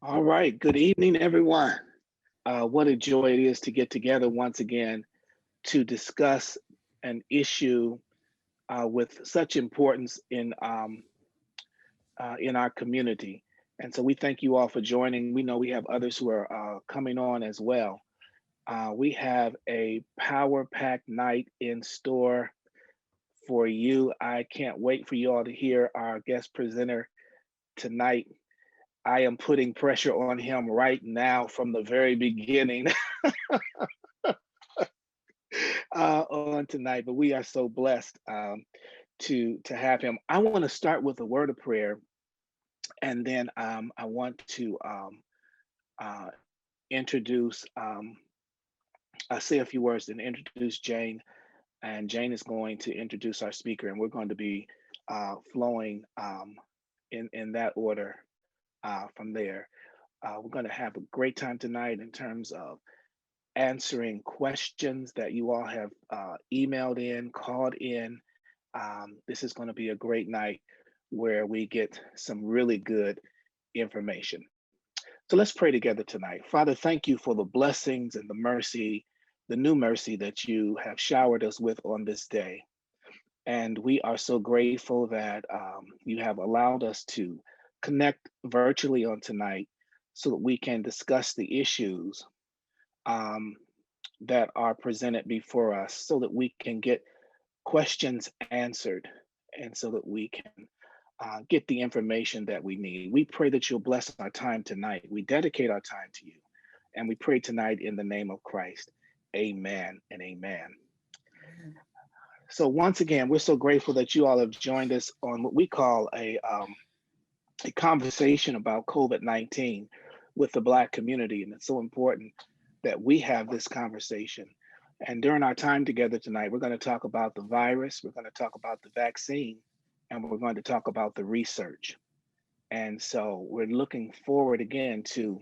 All right. Good evening, everyone. What a joy it is to get together once again to discuss an issue with such importance in our community. And so we thank you all for joining. We know we have others who are coming on as well. We have a power packed night in store for you. I can't wait for you all to hear our guest presenter tonight. I am putting pressure on him right now from the very beginning on tonight, but we are so blessed to have him. I want to start with a word of prayer, and then I want to uh, introduce, say a few words, and introduce Jane. And Jane is going to introduce our speaker, and we're going to be flowing in that order from there. We're going to have a great time tonight in terms of answering questions that you all have emailed in, called in. This is going to be a great night where we get some really good information. So let's pray together tonight. Father, thank you for the blessings and the mercy, the new mercy that you have showered us with on this day. And we are so grateful that you have allowed us to connect virtually on tonight so that we can discuss the issues um, that are presented before us so that we can get questions answered and so that we can get the information that we need. We pray that you'll bless our time tonight. We dedicate our time to you. And we pray tonight in the name of Christ. Amen and amen. So once again, we're so grateful that you all have joined us on what we call a conversation about COVID-19 with the Black community. And it's so important that we have this conversation. And during our time together tonight, we're going to talk about the virus, we're going to talk about the vaccine, and we're going to talk about the research. And so we're looking forward again to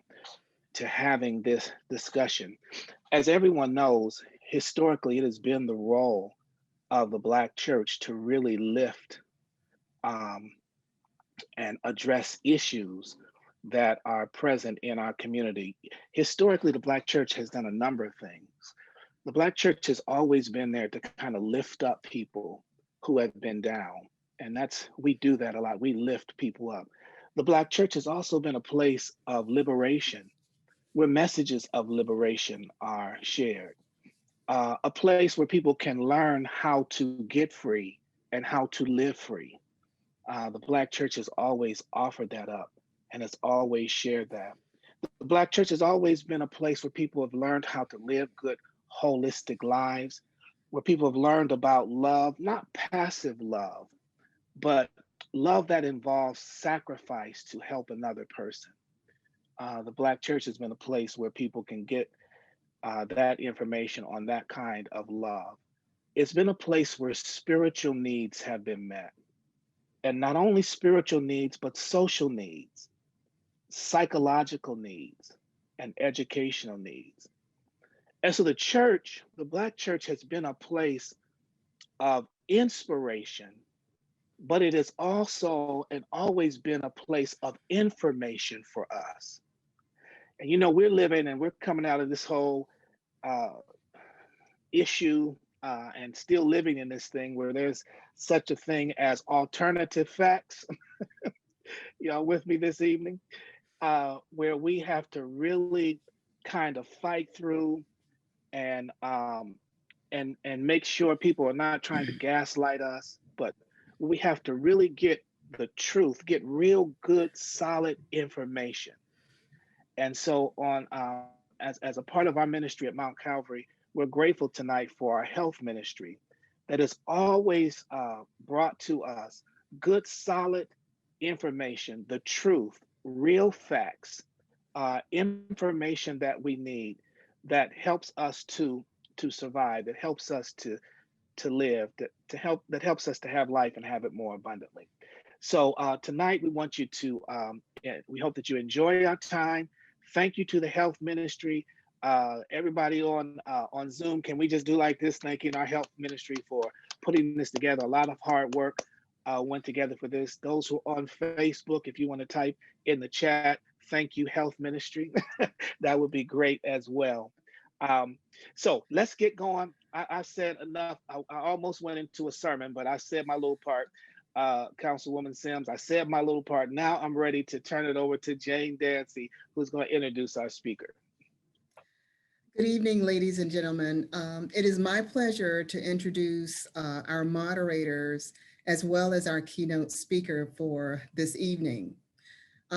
having this discussion. As everyone knows, historically, it has been the role of the Black church to really lift um, and address issues that are present in our community. Historically, the Black church has done a number of things. The Black church has always been there to kind of lift up people who have been down. And we do that a lot. We lift people up. The Black church has also been a place of liberation where messages of liberation are shared, a place where people can learn how to get free and how to live free. The Black church has always offered that up and has always shared that. The Black church has always been a place where people have learned how to live good, holistic lives, where people have learned about love, not passive love, but love that involves sacrifice to help another person. The Black church has been a place where people can get that information on that kind of love. It's been a place where spiritual needs have been met. And not only spiritual needs, but social needs, psychological needs, and educational needs. And so the Black church has been a place of inspiration, but it has also and always been a place of information for us. And we're living and we're coming out of this whole uh, issue and still living in this thing where there's such a thing as alternative facts. Y'all with me this evening? Where we have to really kind of fight through and and make sure people are not trying to gaslight us, but we have to really get the truth, get real good, solid information. And so, as a part of our ministry at Mount Calvary, we're grateful tonight for our health ministry that has always brought to us good, solid information, the truth, real facts, information that we need that helps us to survive, that helps us to live, that helps us to have life and have it more abundantly. So tonight we want you to we hope that you enjoy our time. Thank you to the health ministry. Everybody on Zoom, can we just do like this? Thanking our health ministry for putting this together. A lot of hard work went together for this. Those who are on Facebook, if you want to type in the chat, Thank You Health Ministry. That would be great as well. Um, so let's get going. I said enough. I almost went into a sermon, but I said my little part. Councilwoman Sims, I said my little part. Now I'm ready to turn it over to Jane Dancy, who's going to introduce our speaker. Good evening, ladies and gentlemen. It is my pleasure to introduce our moderators as well as our keynote speaker for this evening.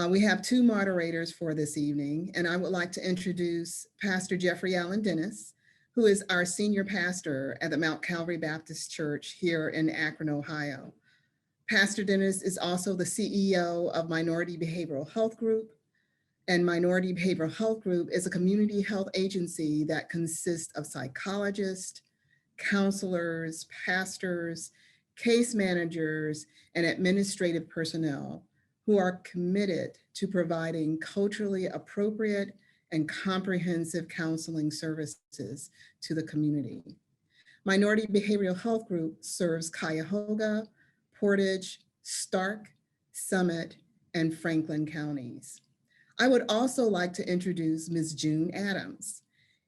We have two moderators for this evening, and I would like to introduce Pastor Jeffrey Allen Dennis, who is our senior pastor at the Mount Calvary Baptist Church here in Akron, Ohio. Pastor Dennis is also the CEO of Minority Behavioral Health Group, and Minority Behavioral Health Group is a community health agency that consists of psychologists, counselors, pastors, case managers, and administrative personnel who are committed to providing culturally appropriate and comprehensive counseling services to the community. Minority Behavioral Health Group serves Cuyahoga, Portage, Stark, Summit, and Franklin counties. I would also like to introduce Ms. June Adams.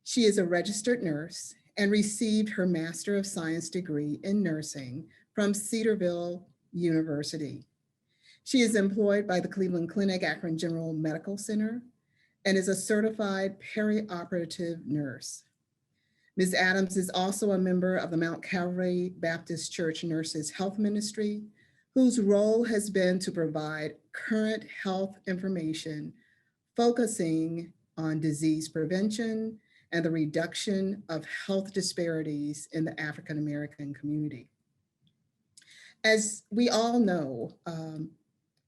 She is a registered nurse and received her Master of Science degree in nursing from Cedarville University. She is employed by the Cleveland Clinic Akron General Medical Center and is a certified perioperative nurse. Ms. Adams is also a member of the Mount Calvary Baptist Church Nurses Health Ministry, whose role has been to provide current health information focusing on disease prevention and the reduction of health disparities in the African American community. As we all know,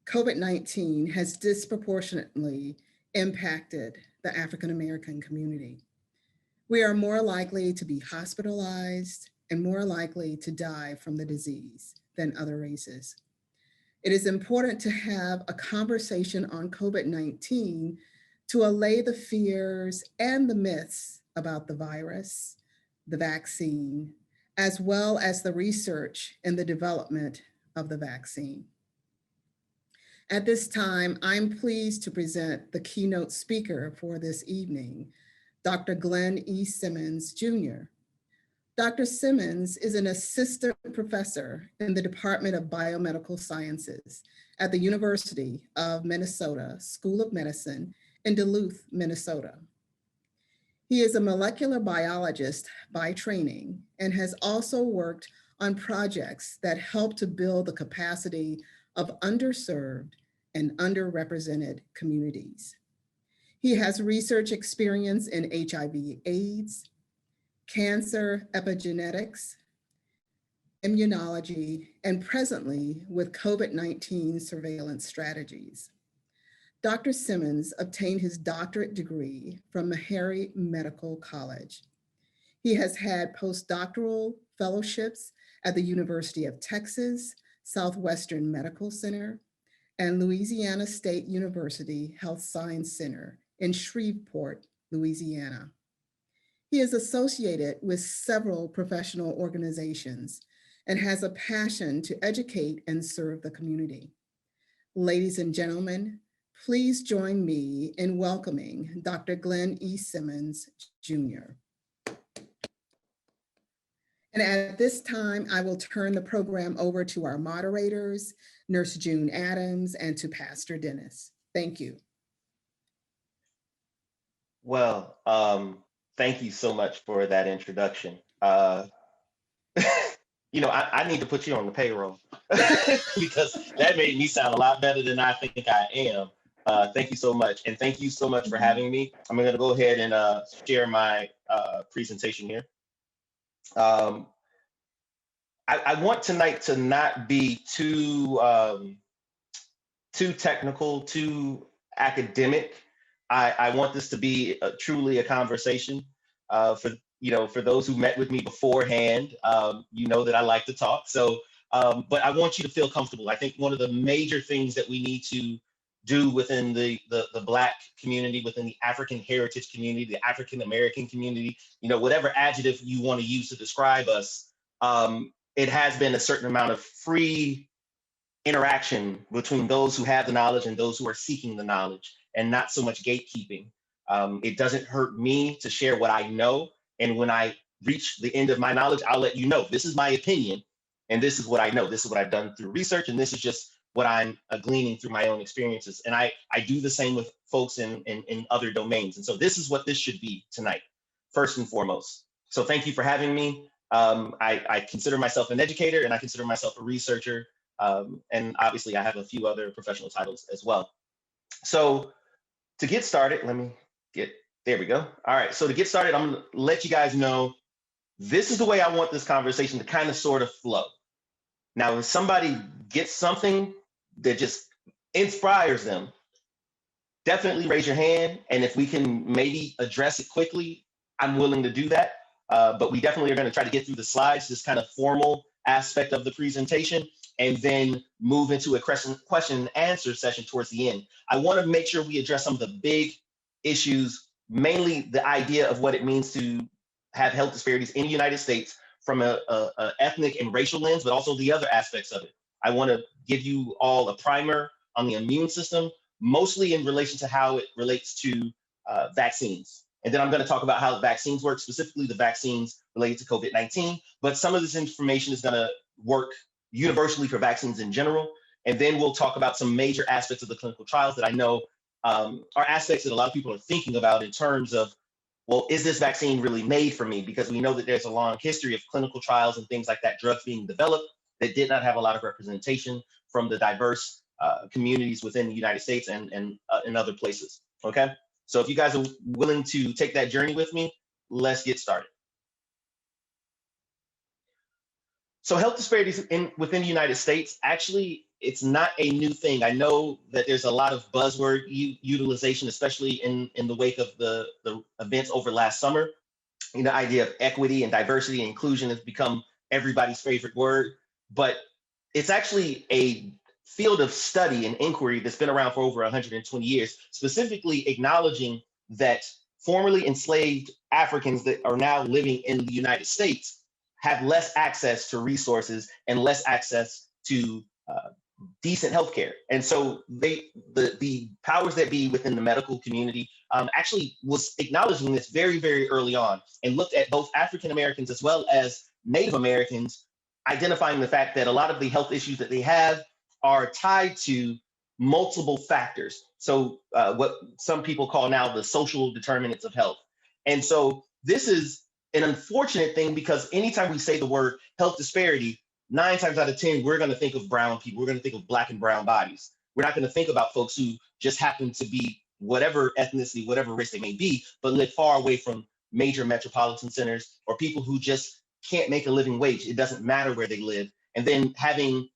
COVID-19 has disproportionately impacted the African American community. We are more likely to be hospitalized and more likely to die from the disease than other races. It is important to have a conversation on COVID-19 to allay the fears and the myths about the virus, the vaccine, as well as the research and the development of the vaccine. At this time, I'm pleased to present the keynote speaker for this evening, Dr. Glenn E. Simmons, Jr. Dr. Simmons is an assistant professor in the Department of Biomedical Sciences at the University of Minnesota School of Medicine in Duluth, Minnesota. He is a molecular biologist by training and has also worked on projects that help to build the capacity of underserved and underrepresented communities. He has research experience in HIV/AIDS, cancer epigenetics, immunology, and presently with COVID-19 surveillance strategies. Dr. Simmons obtained his doctorate degree from Meharry Medical College. He has had postdoctoral fellowships at the University of Texas, Southwestern Medical Center, and Louisiana State University Health Science Center in Shreveport, Louisiana. He is associated with several professional organizations and has a passion to educate and serve the community. Ladies and gentlemen, please join me in welcoming Dr. Glenn E. Simmons, Jr. And at this time, I will turn the program over to our moderators, Nurse June Adams, and to Pastor Dennis. Thank you. Well, thank you so much for that introduction. I need to put you on the payroll because that made me sound a lot better than I think I am. Thank you so much. And thank you so much for having me. I'm going to go ahead and share my presentation here. I want tonight to not be too technical, too academic. I want this to be truly a conversation. For those who met with me beforehand, you know that I like to talk. So, but I want you to feel comfortable. I think one of the major things that we need to do within the Black community, within the African heritage community, the African American community, whatever adjective you want to use to describe us, it has been a certain amount of free interaction between those who have the knowledge and those who are seeking the knowledge. and not so much gatekeeping. It doesn't hurt me to share what I know. And when I reach the end of my knowledge, I'll let you know, this is my opinion, and this is what I know. This is what I've done through research, and this is just what I'm gleaning through my own experiences. And I do the same with folks in other domains. And so this is what this should be tonight, first and foremost. So thank you for having me. I consider myself an educator, and I consider myself a researcher. And obviously I have a few other professional titles as well. So to get started, there we go. All right, so to get started, I'm gonna let you guys know, this is the way I want this conversation to kind of sort of flow. Now, when somebody gets something that just inspires them, definitely raise your hand. And if we can maybe address it quickly, I'm willing to do that. But we definitely are going to try to get through the slides, this kind of formal aspect of the presentation, and then move into a question and answer session towards the end. I want to make sure we address some of the big issues, mainly the idea of what it means to have health disparities in the United States from a ethnic and racial lens, but also the other aspects of it. I want to give you all a primer on the immune system, mostly in relation to how it relates to vaccines. And then I'm going to talk about how vaccines work, specifically the vaccines related to COVID-19. But some of this information is going to work universally for vaccines in general. And then we'll talk about some major aspects of the clinical trials that I know are aspects that a lot of people are thinking about in terms of, well, is this vaccine really made for me? Because we know that there's a long history of clinical trials and things like that, drugs being developed that did not have a lot of representation from the diverse communities within the United States and in other places, okay? So if you guys are willing to take that journey with me, let's get started. So health disparities within the United States, actually, it's not a new thing. I know that there's a lot of buzzword utilization, especially in the wake of the events over last summer. You know, the idea of equity and diversity and inclusion has become everybody's favorite word, but it's actually a field of study and inquiry that's been around for over 120 years, specifically acknowledging that formerly enslaved Africans that are now living in the United States have less access to resources and less access to decent healthcare. And so the powers that be within the medical community actually was acknowledging this very, very early on and looked at both African Americans as well as Native Americans, identifying the fact that a lot of the health issues that they have are tied to multiple factors. So what some people call now the social determinants of health. And so this is an unfortunate thing, because anytime we say the word health disparity, 9 times out of 10, we're going to think of brown people. We're going to think of Black and brown bodies. We're not going to think about folks who just happen to be whatever ethnicity, whatever race they may be, but live far away from major metropolitan centers, or people who just can't make a living wage. It doesn't matter where they live. And then having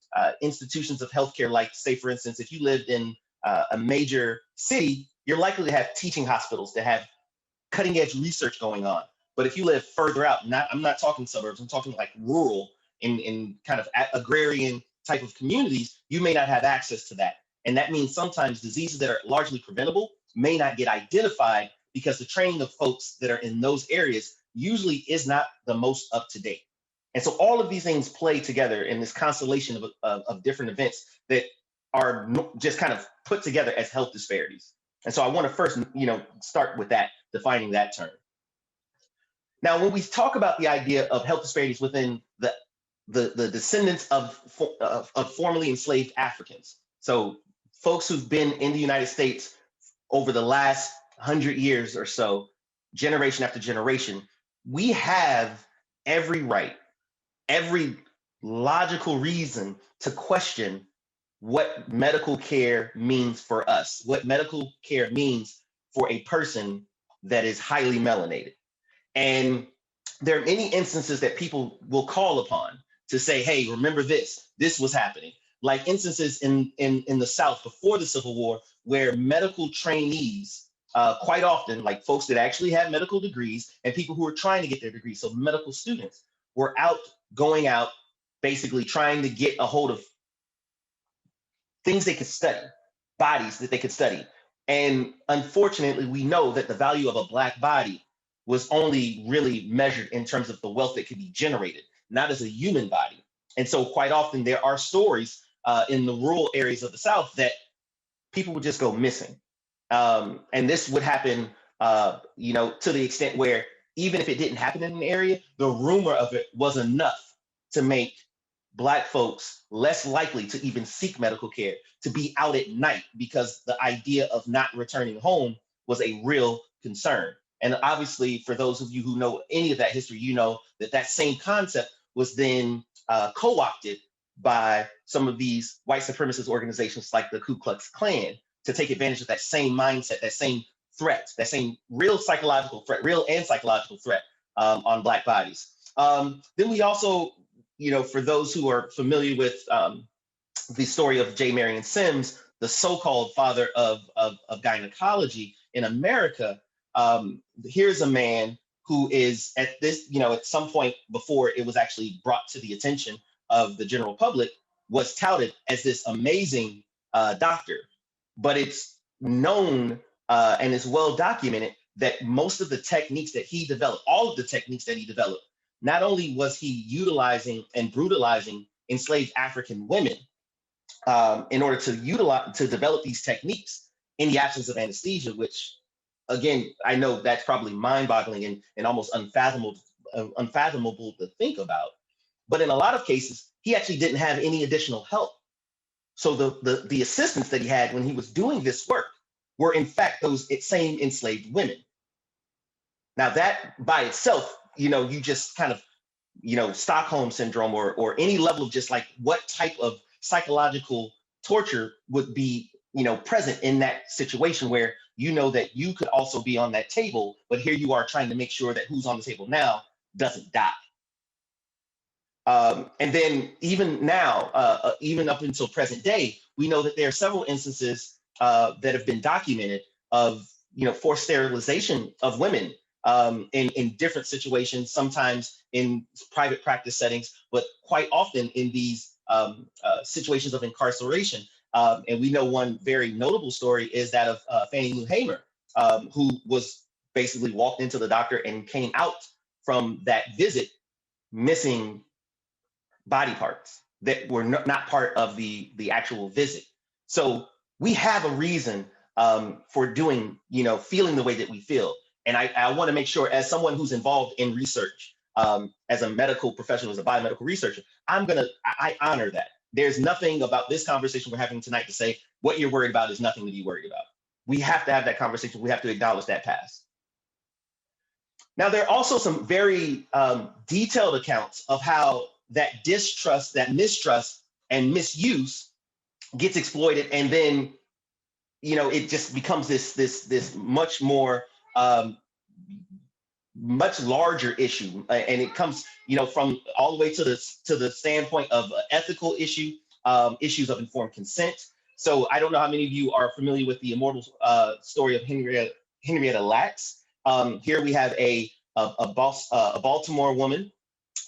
institutions of healthcare, like, say, for instance, if you lived in a major city, you're likely to have teaching hospitals that have cutting edge research going on. But if you live further out, I'm not talking suburbs, I'm talking like rural, in kind of agrarian type of communities, you may not have access to that. And that means sometimes diseases that are largely preventable may not get identified because the training of folks that are in those areas usually is not the most up to date. And so all of these things play together in this constellation of different events that are just kind of put together as health disparities. And so I want to first, start with that, defining that term. Now, when we talk about the idea of health disparities within the descendants of formerly enslaved Africans, so folks who've been in the United States over the last 100 years or so, generation after generation, we have every right, every logical reason to question what medical care means for us, what medical care means for a person that is highly melanated. And there are many instances that people will call upon to say, hey, remember this was happening. Like instances in the South before the Civil War, where medical trainees, quite often, like folks that actually had medical degrees and people who were trying to get their degrees, so medical students, were going out, basically trying to get a hold of things they could study, bodies that they could study. And unfortunately, we know that the value of a Black body was only really measured in terms of the wealth that could be generated, not as a human body. And so quite often there are stories in the rural areas of the South that people would just go missing. And this would happen, to the extent where even if it didn't happen in an area, the rumor of it was enough to make Black folks less likely to even seek medical care, to be out at night, because the idea of not returning home was a real concern. And obviously, for those of you who know any of that history, you know that that same concept was then co-opted by some of these white supremacist organizations like the Ku Klux Klan to take advantage of that same mindset, that same threat, that same real psychological threat, real and psychological threat on Black bodies. Then we also, for those who are familiar with the story of J. Marion Sims, the so-called father of gynecology in America, here's a man who is at this, at some point before it was actually brought to the attention of the general public, was touted as this amazing doctor. But it's known and it's well documented that most of the techniques that he developed, all of the techniques that he developed, not only was he utilizing and brutalizing enslaved African women in order to develop these techniques in the absence of anesthesia, which, again, I know that's probably mind-boggling and almost unfathomable to think about. But in a lot of cases, he actually didn't have any additional help. So the assistants that he had when he was doing this work were in fact those same enslaved women. Now that by itself, you just kind of, Stockholm syndrome or any level of just like what type of psychological torture would be, present in that situation where that you could also be on that table, but here you are trying to make sure that who's on the table now doesn't die. And then even now, even up until present day, we know that there are several instances that have been documented of, forced sterilization of women in different situations, sometimes in private practice settings, but quite often in these situations of incarceration. And we know one very notable story is that of Fannie Lou Hamer, who was basically walked into the doctor and came out from that visit missing body parts that were not part of the actual visit. So we have a reason for doing, feeling the way that we feel. And I want to make sure, as someone who's involved in research, as a medical professional, as a biomedical researcher, I honor that. There's nothing about this conversation we're having tonight to say what you're worried about is nothing to be worried about. We have to have that conversation. We have to acknowledge that past. Now, there are also some very detailed accounts of how that distrust, that mistrust and misuse gets exploited, and then it just becomes this much more much larger issue, and it comes from all the way to the standpoint of ethical issues of informed consent. So I don't know how many of you are familiar with the immortal story of Henrietta Lacks. Here we have a Baltimore woman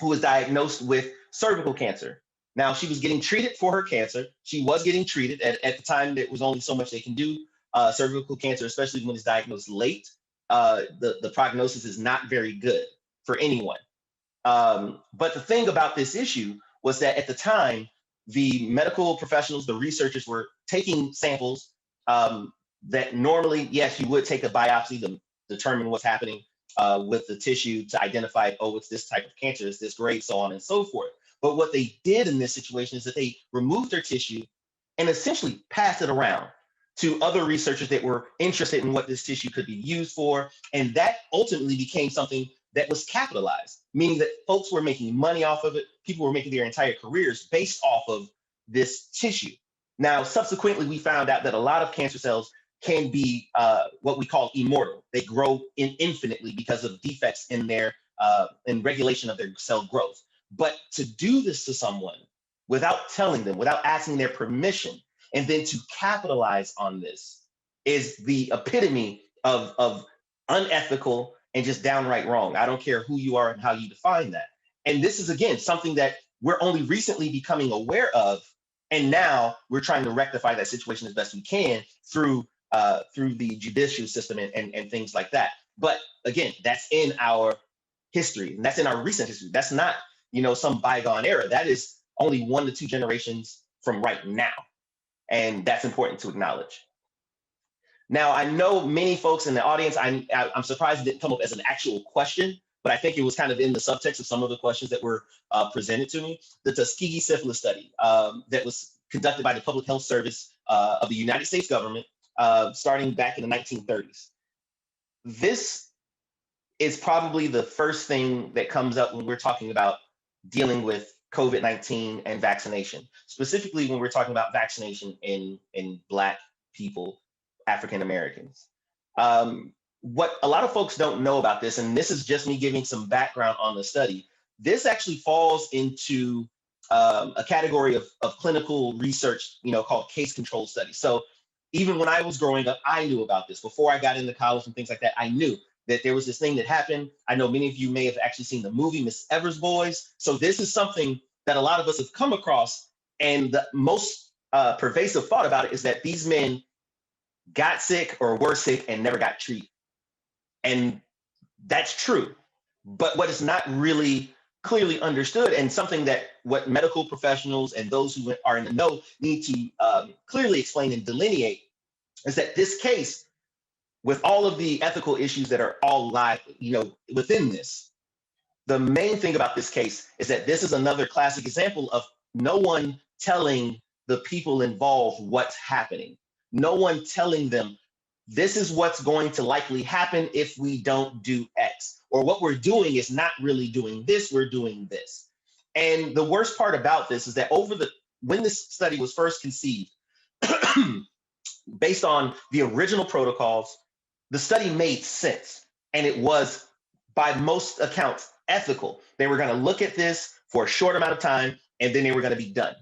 who was diagnosed with cervical cancer. Now, she was getting treated for her cancer. She was getting treated. At the time, there was only so much they can do. Cervical cancer, especially when it's diagnosed late, the prognosis is not very good for anyone. But the thing about this issue was that at the time, the medical professionals, the researchers were taking samples that normally, yes, you would take a biopsy to determine what's happening with the tissue to identify, oh, it's this type of cancer, it's this grade, so on and so forth. But what they did in this situation is that they removed their tissue and essentially passed it around to other researchers that were interested in what this tissue could be used for. And that ultimately became something that was capitalized, meaning that folks were making money off of it. People were making their entire careers based off of this tissue. Now, subsequently, we found out that a lot of cancer cells can be what we call immortal. They grow infinitely because of defects in their in regulation of their cell growth. But to do this to someone without telling them, without asking their permission, and then to capitalize on this is the epitome of unethical and just downright wrong. I don't care who you are and how you define that. And this is, again, something that we're only recently becoming aware of. And now we're trying to rectify that situation as best we can through the judicial system and things like that. But again, that's in our history, and that's in our recent history. That's not, some bygone era. That is only 1 to 2 generations from right now. And that's important to acknowledge. Now, I know many folks in the audience, I'm surprised it didn't come up as an actual question, but I think it was kind of in the subtext of some of the questions that were presented to me. The Tuskegee syphilis study that was conducted by the Public Health Service of the United States government starting back in the 1930s. This is probably the first thing that comes up when we're talking about dealing with COVID-19 and vaccination, specifically when we're talking about vaccination in Black people, African Americans. What a lot of folks don't know about this, and this is just me giving some background on the study, this actually falls into a category of clinical research, called case control studies. So even when I was growing up, I knew about this. Before I got into college and things like that, I knew that there was this thing that happened. I know many of you may have actually seen the movie Miss Evers Boys. So this is something that a lot of us have come across. And the most pervasive thought about it is that these men got sick or were sick and never got treated. And that's true. But what is not really clearly understood, and something that what medical professionals and those who are in the know need to clearly explain and delineate, is that this case, with all of the ethical issues that are all live, within this, the main thing about this case is that this is another classic example of no one telling the people involved what's happening. No one telling them this is what's going to likely happen if we don't do X, or what we're doing is not really doing this, we're doing this. And the worst part about this is that when this study was first conceived, based on the original protocols, the study made sense, and it was, by most accounts, ethical. They were going to look at this for a short amount of time, and then they were going to be done.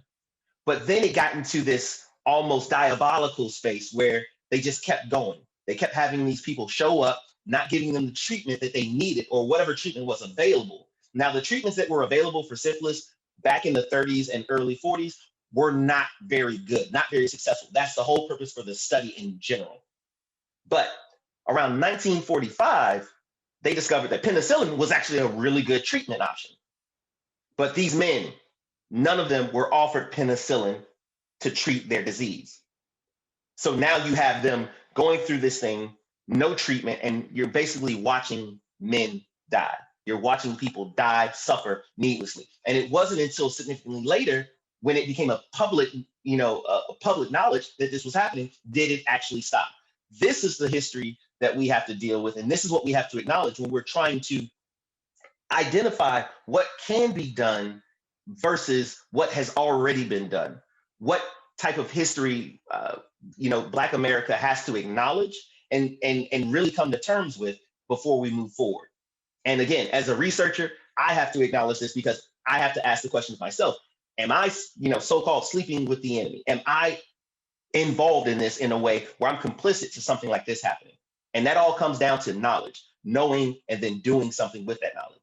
But then it got into this almost diabolical space where they just kept going. They kept having these people show up, not giving them the treatment that they needed or whatever treatment was available. Now, the treatments that were available for syphilis back in the 30s and early 40s were not very good, not very successful. That's the whole purpose for the study in general. But around 1945, they discovered that penicillin was actually a really good treatment option. But these men, none of them were offered penicillin to treat their disease. So now you have them going through this thing, no treatment, and you're basically watching men die. You're watching people die, suffer needlessly. And it wasn't until significantly later, when it became a public knowledge that this was happening, did it actually stop. This is the history that we have to deal with, and this is what we have to acknowledge when we're trying to identify what can be done versus what has already been done. What type of history Black America has to acknowledge and really come to terms with before we move forward. And again, as a researcher, I have to acknowledge this because I have to ask the questions myself. Am I, so-called sleeping with the enemy? Am I involved in this in a way where I'm complicit to something like this happening? And that all comes down to knowledge, knowing and then doing something with that knowledge.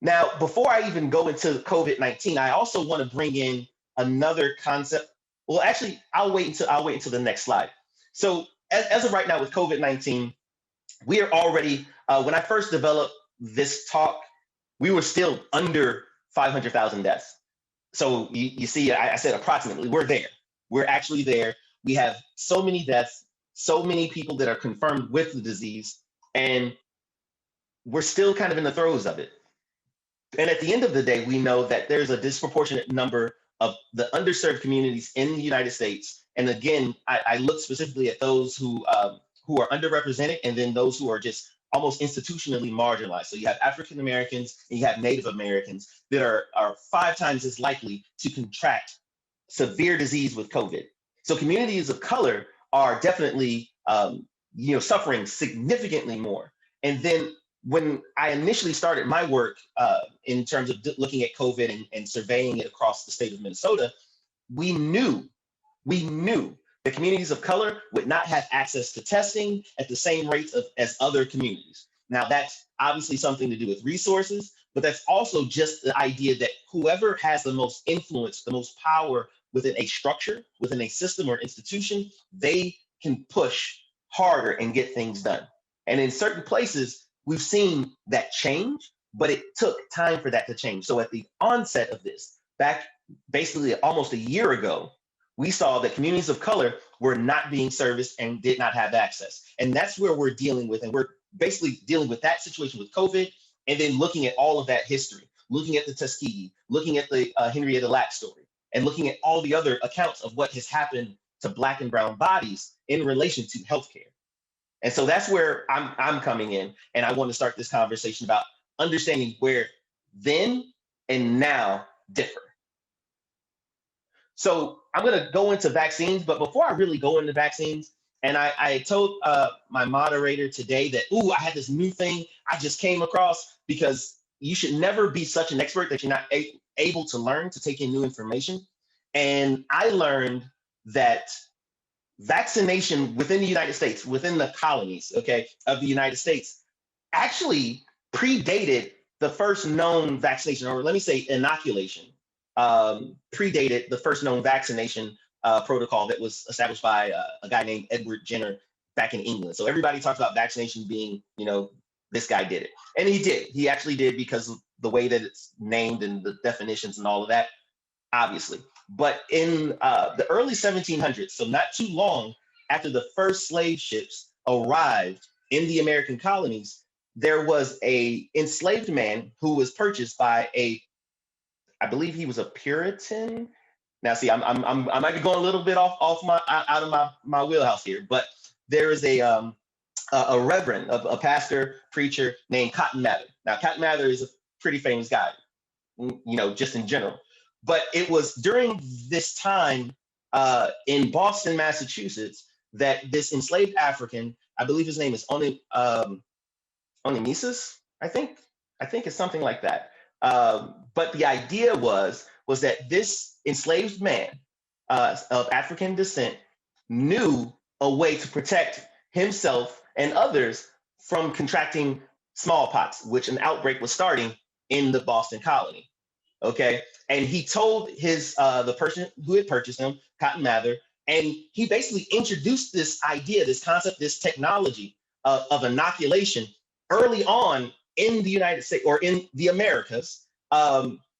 Now, before I even go into COVID-19, I also want to bring in another concept. Well, actually, I'll wait until the next slide. So as of right now with COVID-19, we are already, when I first developed this talk, we were still under 500,000 deaths. So you see, I said approximately, we're there. We're actually there. We have so many deaths, so many people that are confirmed with the disease, and we're still kind of in the throes of it. And at the end of the day, we know that there's a disproportionate number of the underserved communities in the United States. And again, I look specifically at those who are underrepresented, and then those who are just almost institutionally marginalized. So you have African Americans and you have Native Americans that are 5 times as likely to contract severe disease with COVID. So communities of color are definitely suffering significantly more. And then when I initially started my work in terms of looking at COVID and surveying it across the state of Minnesota, we knew that communities of color would not have access to testing at the same rates as other communities. Now, that's obviously something to do with resources, but that's also just the idea that whoever has the most influence, the most power within a structure, within a system or institution, they can push harder and get things done. And in certain places, we've seen that change, but it took time for that to change. So at the onset of this, back basically almost a year ago, we saw that communities of color were not being serviced and did not have access. And that's where we're dealing with. And we're basically dealing with that situation with COVID, and then looking at all of that history, looking at the Tuskegee, looking at the Henrietta Lacks story, and looking at all the other accounts of what has happened to Black and brown bodies in relation to healthcare. And so that's where I'm coming in. And I want to start this conversation about understanding where then and now differ. So I'm going to go into vaccines, but before I really go into vaccines, and I told my moderator today that, ooh, I had this new thing I just came across, because you should never be such an expert that you're not able to learn, to take in new information. And I learned that vaccination within the United States, within the colonies, okay, of the United States, actually predated the first known vaccination, or let me say inoculation, predated the first known vaccination protocol that was established by a guy named Edward Jenner back in England. So everybody talks about vaccination being, this guy did it. And he did. He actually did, because of the way that it's named and the definitions and all of that, obviously. But in the early 1700s, so not too long after the first slave ships arrived in the American colonies, there was a enslaved man who was purchased by I believe he was a Puritan. Now, see, I might be going a little bit out of my wheelhouse here, but there is a reverend, a pastor, preacher named Cotton Mather. Now, Cotton Mather is a pretty famous guy, just in general. But it was during this time in Boston, Massachusetts, that this enslaved African, I believe his name is Onesimus, I think it's something like that. But the idea was that this enslaved man of African descent knew a way to protect himself and others from contracting smallpox, which an outbreak was starting in the Boston colony. Okay, and he told the person who had purchased him, Cotton Mather, and he basically introduced this idea, this concept, this technology of inoculation early on in the United States, or in the Americas,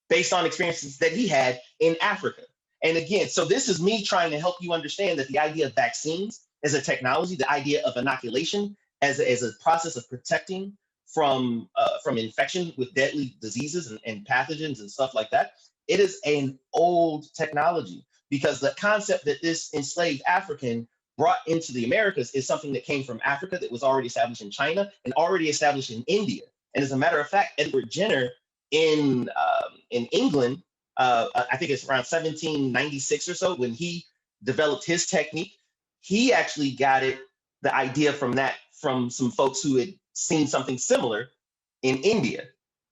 based on experiences that he had in Africa. And again, so this is me trying to help you understand that the idea of vaccines as a technology, the idea of inoculation as a process of protecting from infection with deadly diseases and pathogens and stuff like that, it is an old technology, because the concept that this enslaved African brought into the Americas is something that came from Africa, that was already established in China and already established in India. And as a matter of fact, Edward Jenner in England, I think it's around 1796 or so, when he developed his technique, he actually got the idea from some folks who had seen something similar in India.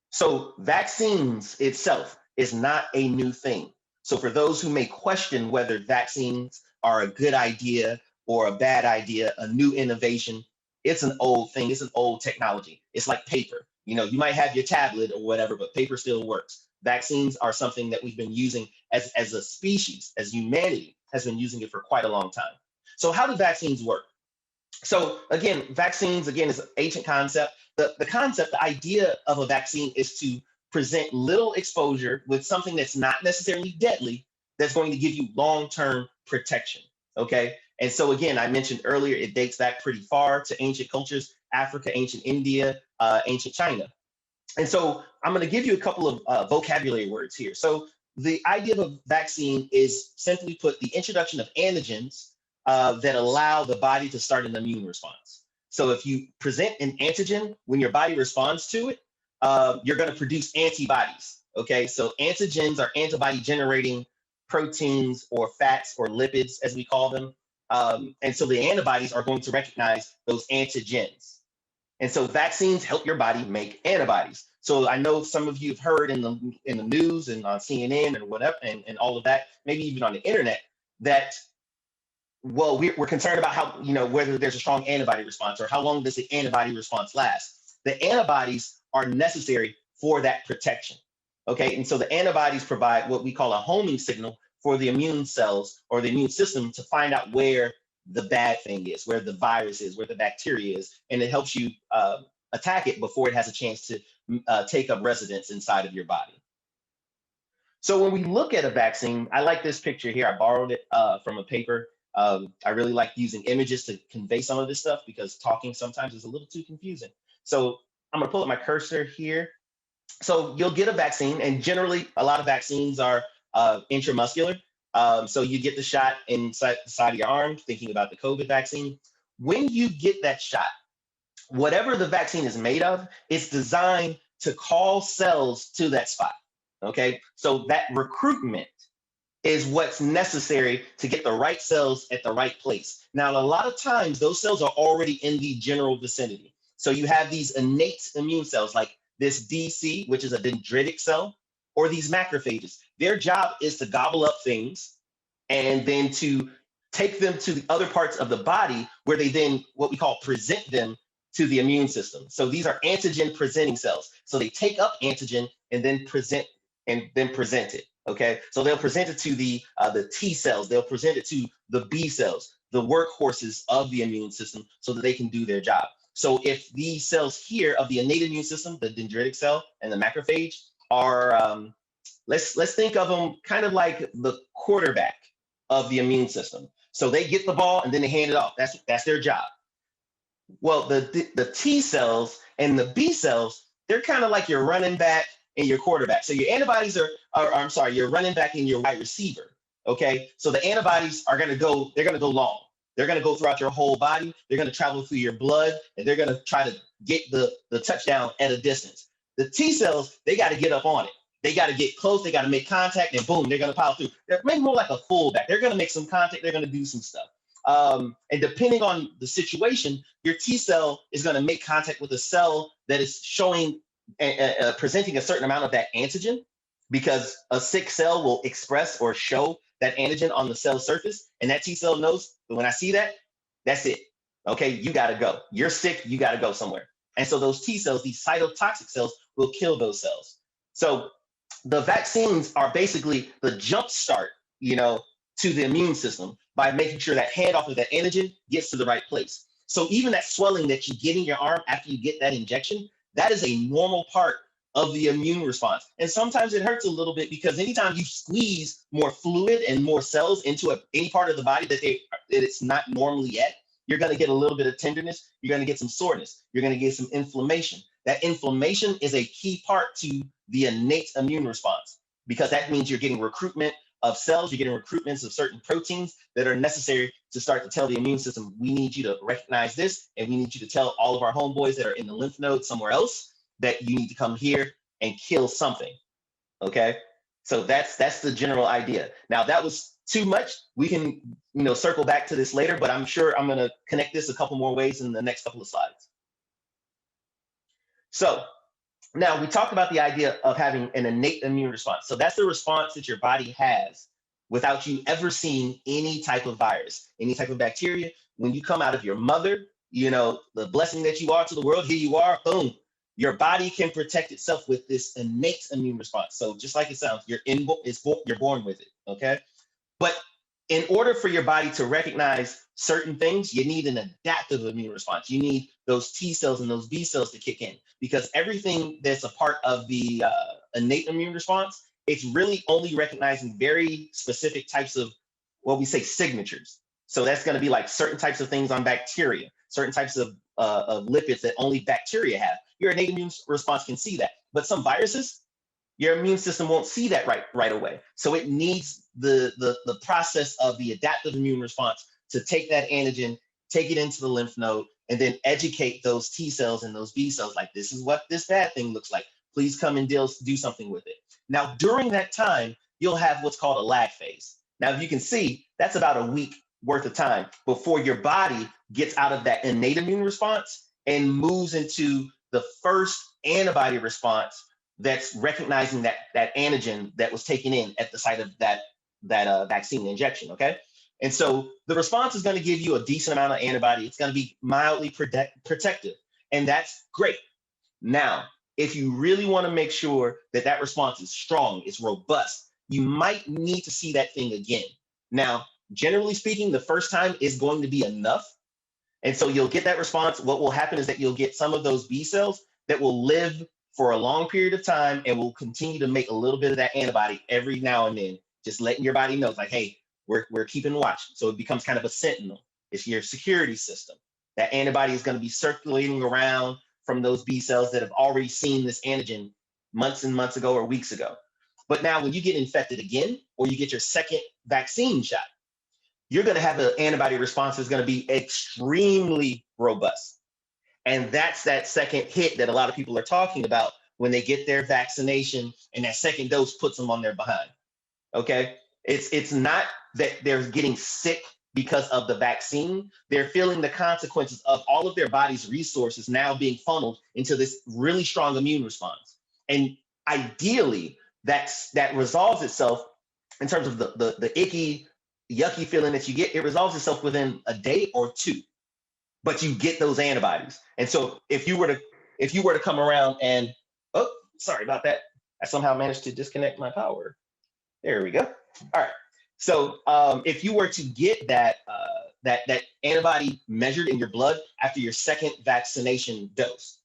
So vaccines itself is not a new thing. So for those who may question whether vaccines are a good idea or a bad idea, a new innovation, it's an old thing. It's an old technology. It's like paper. You might have your tablet or whatever, but paper still works. Vaccines are something that we've been using as a species, as humanity has been using it for quite a long time. So how do vaccines work? So again, vaccines, is an ancient concept. The idea of a vaccine is to present little exposure with something that's not necessarily deadly, that's going to give you long-term protection, okay? And so again, I mentioned earlier, it dates back pretty far to ancient cultures, Africa, ancient India, ancient China. And so I'm gonna give you a couple of vocabulary words here. So the idea of a vaccine is, simply put, the introduction of antigens that allow the body to start an immune response. So if you present an antigen, when your body responds to it, you're going to produce antibodies. Okay, so antigens are antibody generating proteins or fats or lipids, as we call them. And so the antibodies are going to recognize those antigens. And so vaccines help your body make antibodies. So I know some of you have heard in the news and on CNN and whatever, and all of that, maybe even on the internet, that, well, we're concerned about how, whether there's a strong antibody response, or how long does the antibody response last. The antibodies are necessary for that protection. Okay, and so the antibodies provide what we call a homing signal for the immune cells or the immune system to find out where the bad thing is, where the virus is, where the bacteria is, and it helps you attack it before it has a chance to take up residence inside of your body. So when we look at a vaccine, I like this picture here. I borrowed it from a paper. I really like using images to convey some of this stuff because talking sometimes is a little too confusing. So I'm gonna pull up my cursor here. So you'll get a vaccine, and generally a lot of vaccines are intramuscular. So you get the shot inside the side of your arm, thinking about the COVID vaccine. When you get that shot, whatever the vaccine is made of, it's designed to call cells to that spot. Okay, so that recruitment is what's necessary to get the right cells at the right place. Now, a lot of times those cells are already in the general vicinity. So you have these innate immune cells like this DC, which is a dendritic cell, or these macrophages. Their job is to gobble up things and then to take them to the other parts of the body where they then what we call present them to the immune system. So these are antigen presenting cells. So they take up antigen and then present it. Okay, so they'll present it to the T cells, they'll present it to the B cells, the workhorses of the immune system, so that they can do their job. So if these cells here of the innate immune system, the dendritic cell and the macrophage, are let's think of them kind of like the quarterback of the immune system. So they get the ball and then they hand it off. That's their job. Well, the T cells and the B cells, they're kind of like your running back and your quarterback. So your antibodies are I'm sorry, your running back and your wide receiver. Okay, so the antibodies are they're gonna go long. They're gonna go throughout your whole body. They're gonna travel through your blood, and they're gonna try to get the touchdown at a distance. The T cells, they got to get up on it. They got to get close. They got to make contact, and boom, they're gonna pile through. They're maybe more like a fullback. They're gonna make some contact. They're gonna do some stuff. And depending on the situation, your T cell is going to make contact with a cell that is showing, presenting a certain amount of that antigen, because a sick cell will express or show that antigen on the cell surface. And that T cell knows that when I see that, that's it. Okay, you got to go. You're sick, you got to go somewhere. And so those T cells, these cytotoxic cells, will kill those cells. So the vaccines are basically the jump start, to the immune system by making sure that handoff of that antigen gets to the right place. So even that swelling that you get in your arm after you get that injection, that is a normal part of the immune response. And sometimes it hurts a little bit because anytime you squeeze more fluid and more cells into any part of the body that it's not normally at, you're going to get a little bit of tenderness. You're going to get some soreness. You're going to get some inflammation. That inflammation is a key part to the innate immune response, because that means you're getting recruitment of cells, you're getting recruitments of certain proteins that are necessary to start to tell the immune system, we need you to recognize this, and we need you to tell all of our homeboys that are in the lymph node somewhere else that you need to come here and kill something. Okay, so that's the general idea. Now, that was too much. We can circle back to this later, but I'm sure I'm going to connect this a couple more ways in the next couple of slides. So now, we talked about the idea of having an innate immune response. So that's the response that your body has without you ever seeing any type of virus, any type of bacteria. When you come out of your mother, the blessing that you are to the world, here you are, boom. Your body can protect itself with this innate immune response. So just like it sounds, you're born with it, okay? But in order for your body to recognize certain things, you need an adaptive immune response. You need those T cells and those B cells to kick in, because everything that's a part of the innate immune response, it's really only recognizing very specific types of what we say signatures. So that's going to be like certain types of things on bacteria, certain types of lipids that only bacteria have. Your innate immune response can see that, but some viruses, your immune system won't see that right away. So it needs the process of the adaptive immune response to take that antigen, take it into the lymph node, and then educate those T cells and those B cells, like, this is what this bad thing looks like. Please come and do something with it. Now, during that time, you'll have what's called a lag phase. Now, if you can see, that's about a week worth of time before your body gets out of that innate immune response and moves into the first antibody response that's recognizing that antigen that was taken in at the site of that vaccine injection, okay? And so the response is going to give you a decent amount of antibody. It's going to be mildly protective, and that's great. Now, if you really want to make sure that response is strong, it's robust, you might need to see that thing again. Now, generally speaking, the first time is going to be enough. And so you'll get that response. What will happen is that you'll get some of those B cells that will live for a long period of time and will continue to make a little bit of that antibody every now and then, just letting your body know, like, hey, we're keeping watch. So it becomes kind of a sentinel. It's your security system. That antibody is going to be circulating around from those B cells that have already seen this antigen months and months ago or weeks ago. But now when you get infected again, or you get your second vaccine shot, you're going to have an antibody response that's going to be extremely robust. And that's that second hit that a lot of people are talking about when they get their vaccination and that second dose puts them on their behind. Okay. It's not that they're getting sick because of the vaccine. They're feeling the consequences of all of their body's resources now being funneled into this really strong immune response. And ideally, that resolves itself in terms of the icky, yucky feeling that you get. It resolves itself within a day or two, but you get those antibodies. And so if you were to come around and, oh, sorry about that. I somehow managed to disconnect my power. There we go. All right. So if you were to get that antibody measured in your blood after your second vaccination dose,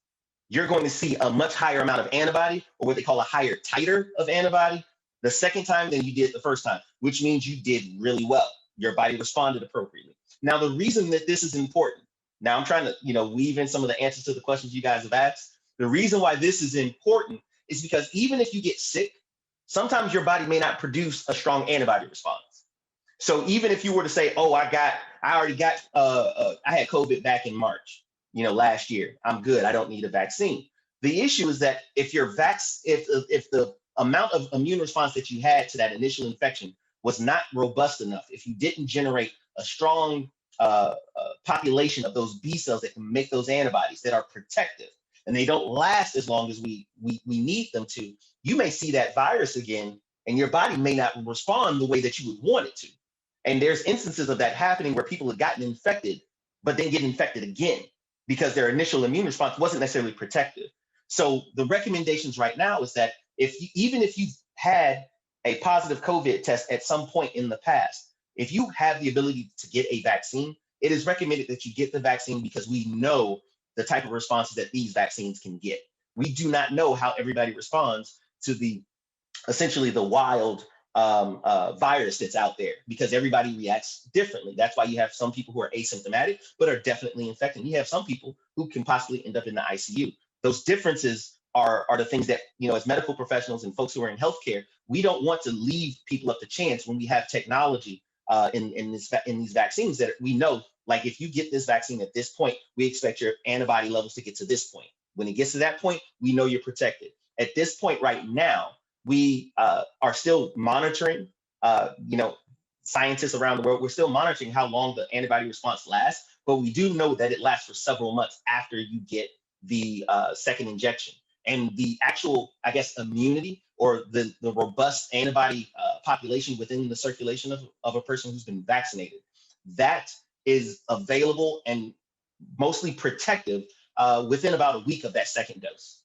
you're going to see a much higher amount of antibody, or what they call a higher titer of antibody, the second time than you did the first time, which means you did really well. Your body responded appropriately. Now, the reason that this is important, now I'm trying to weave in some of the answers to the questions you guys have asked. The reason why this is important is because even if you get sick, sometimes your body may not produce a strong antibody response. So even if you were to say, oh, I had COVID back in March, last year, I'm good, I don't need a vaccine. The issue is that if the amount of immune response that you had to that initial infection was not robust enough, if you didn't generate a strong population of those B cells that can make those antibodies that are protective, and they don't last as long as we need them to, you may see that virus again, and your body may not respond the way that you would want it to. And there's instances of that happening where people have gotten infected, but then get infected again because their initial immune response wasn't necessarily protective. So the recommendations right now is that even if you've had a positive COVID test at some point in the past, if you have the ability to get a vaccine, it is recommended that you get the vaccine, because we know the type of responses that these vaccines can get. We do not know how everybody responds to essentially the wild virus that's out there, because everybody reacts differently. That's why you have some people who are asymptomatic but are definitely infected. You have some people who can possibly end up in the ICU. Those differences are the things that, as medical professionals and folks who are in healthcare, we don't want to leave people up to chance when we have technology in these vaccines that we know, like, if you get this vaccine at this point, we expect your antibody levels to get to this point. When it gets to that point, we know you're protected. At this point right now, we are still monitoring, scientists around the world, we're still monitoring how long the antibody response lasts, but we do know that it lasts for several months after you get the second injection. And the actual, immunity, or the robust antibody population within the circulation of a person who's been vaccinated, that is available and mostly protective within about a week of that second dose.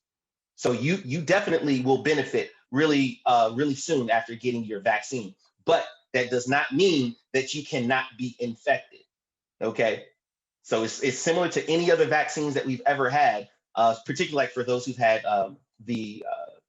So you definitely will benefit really soon after getting your vaccine. But that does not mean that you cannot be infected. Okay, so it's similar to any other vaccines that we've ever had, particularly like for those who've had the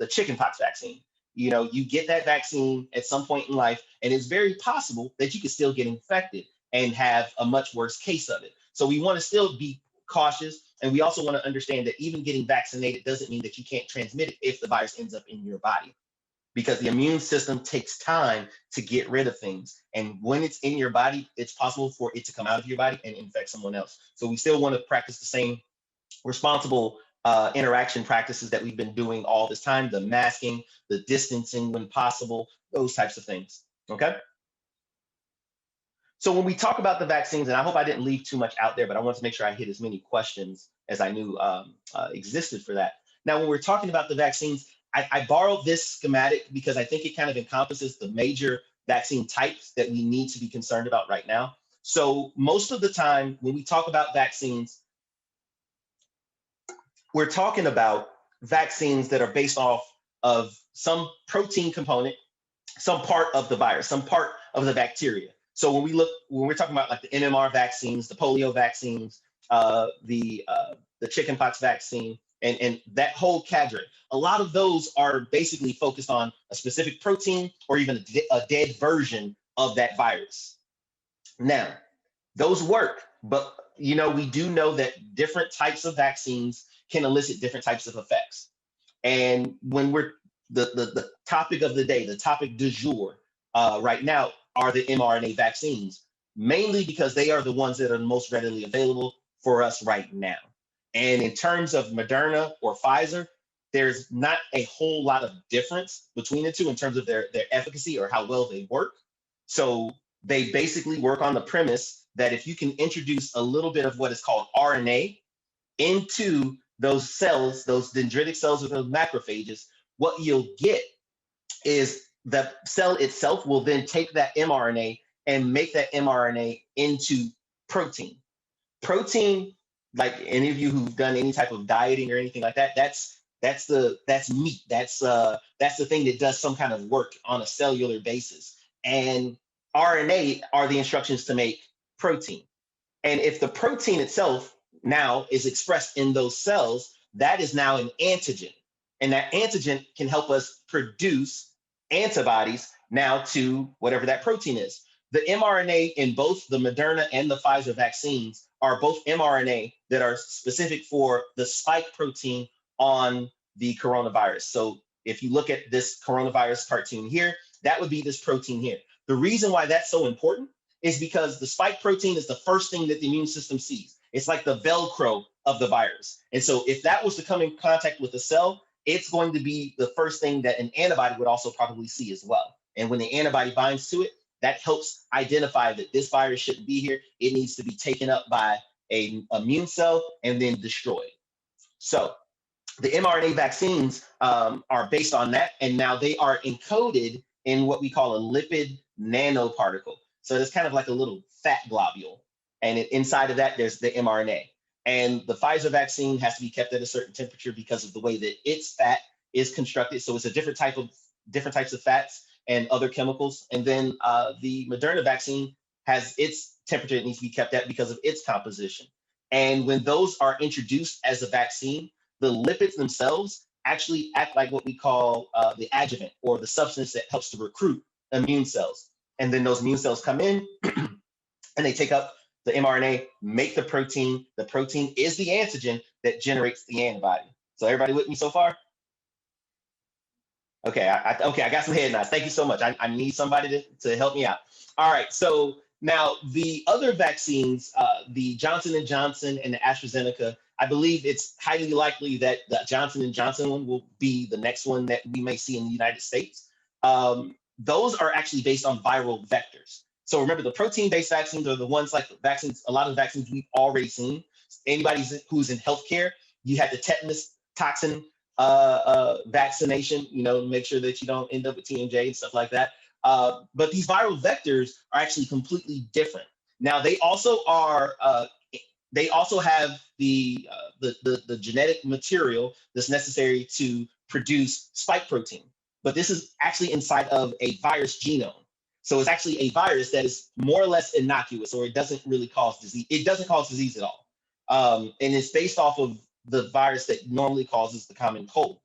chickenpox vaccine. You get that vaccine at some point in life, and it's very possible that you could still get infected and have a much worse case of it. So we want to still be cautious, and we also want to understand that even getting vaccinated doesn't mean that you can't transmit it if the virus ends up in your body, because the immune system takes time to get rid of things. And when it's in your body, it's possible for it to come out of your body and infect someone else. So we still want to practice the same responsible interaction practices that we've been doing all this time, the masking, the distancing when possible, those types of things, okay? So when we talk about the vaccines, and I hope I didn't leave too much out there, but I want to make sure I hit as many questions as I knew existed for that. Now, when we're talking about the vaccines, I borrowed this schematic because I think it kind of encompasses the major vaccine types that we need to be concerned about right now. So most of the time when we talk about vaccines, we're talking about vaccines that are based off of some protein component, some part of the virus, some part of the bacteria. So when we're talking about like the MMR vaccines, the polio vaccines, the chickenpox vaccine, and that whole cadre. A lot of those are basically focused on a specific protein or even a dead version of that virus. Now, those work, but we do know that different types of vaccines can elicit different types of effects. And when we're the topic of the day, the topic du jour right now are the mRNA vaccines, mainly because they are the ones that are the most readily available for us right now. And in terms of Moderna or Pfizer, there's not a whole lot of difference between the two in terms of their efficacy or how well they work. So they basically work on the premise that if you can introduce a little bit of what is called RNA into those cells, those dendritic cells or those macrophages, what you'll get is the cell itself will then take that mRNA and make that mRNA into protein. Protein, like any of you who've done any type of dieting or anything like that, that's meat. That's the thing that does some kind of work on a cellular basis. And RNA are the instructions to make protein. And if the protein itself now is expressed in those cells, that is now an antigen. And that antigen can help us produce antibodies now to whatever that protein is. The mRNA in both the Moderna and the Pfizer vaccines are both mRNA that are specific for the spike protein on the coronavirus. So if you look at this coronavirus cartoon here, that would be this protein here. The reason why that's so important is because the spike protein is the first thing that the immune system sees. It's like the Velcro of the virus. And so if that was to come in contact with a cell, it's going to be the first thing that an antibody would also probably see as well. And when the antibody binds to it, that helps identify that this virus shouldn't be here. It needs to be taken up by an immune cell and then destroyed. So the mRNA vaccines are based on that. And now they are encoded in what we call a lipid nanoparticle. So it's kind of like a little fat globule. And inside of that, there's the mRNA. And the Pfizer vaccine has to be kept at a certain temperature because of the way that its fat is constructed. So it's a different types of fats and other chemicals. And then the Moderna vaccine has its temperature that needs to be kept at because of its composition. And when those are introduced as a vaccine, the lipids themselves actually act like what we call the adjuvant, or the substance that helps to recruit immune cells. And then those immune cells come in and they take up the mRNA, make the protein. The protein is the antigen that generates the antibody. So everybody with me so far? Okay, I got some head nods. Thank you so much. I need somebody to help me out. All right, so now the other vaccines, the Johnson & Johnson and the AstraZeneca, I believe it's highly likely that the Johnson & Johnson one will be the next one that we may see in the United States. Those are actually based on viral vectors. So remember, the protein-based vaccines are the ones like the vaccines, a lot of the vaccines we've already seen. Anybody who's in healthcare, you had the tetanus toxin vaccination, make sure that you don't end up with TMJ and stuff like that. But these viral vectors are actually completely different. Now, they also are, they also have the genetic material that's necessary to produce spike protein. But this is actually inside of a virus genome. So it's actually a virus that is more or less innocuous, or it doesn't really cause disease. It doesn't cause disease at all. And it's based off of the virus that normally causes the common cold.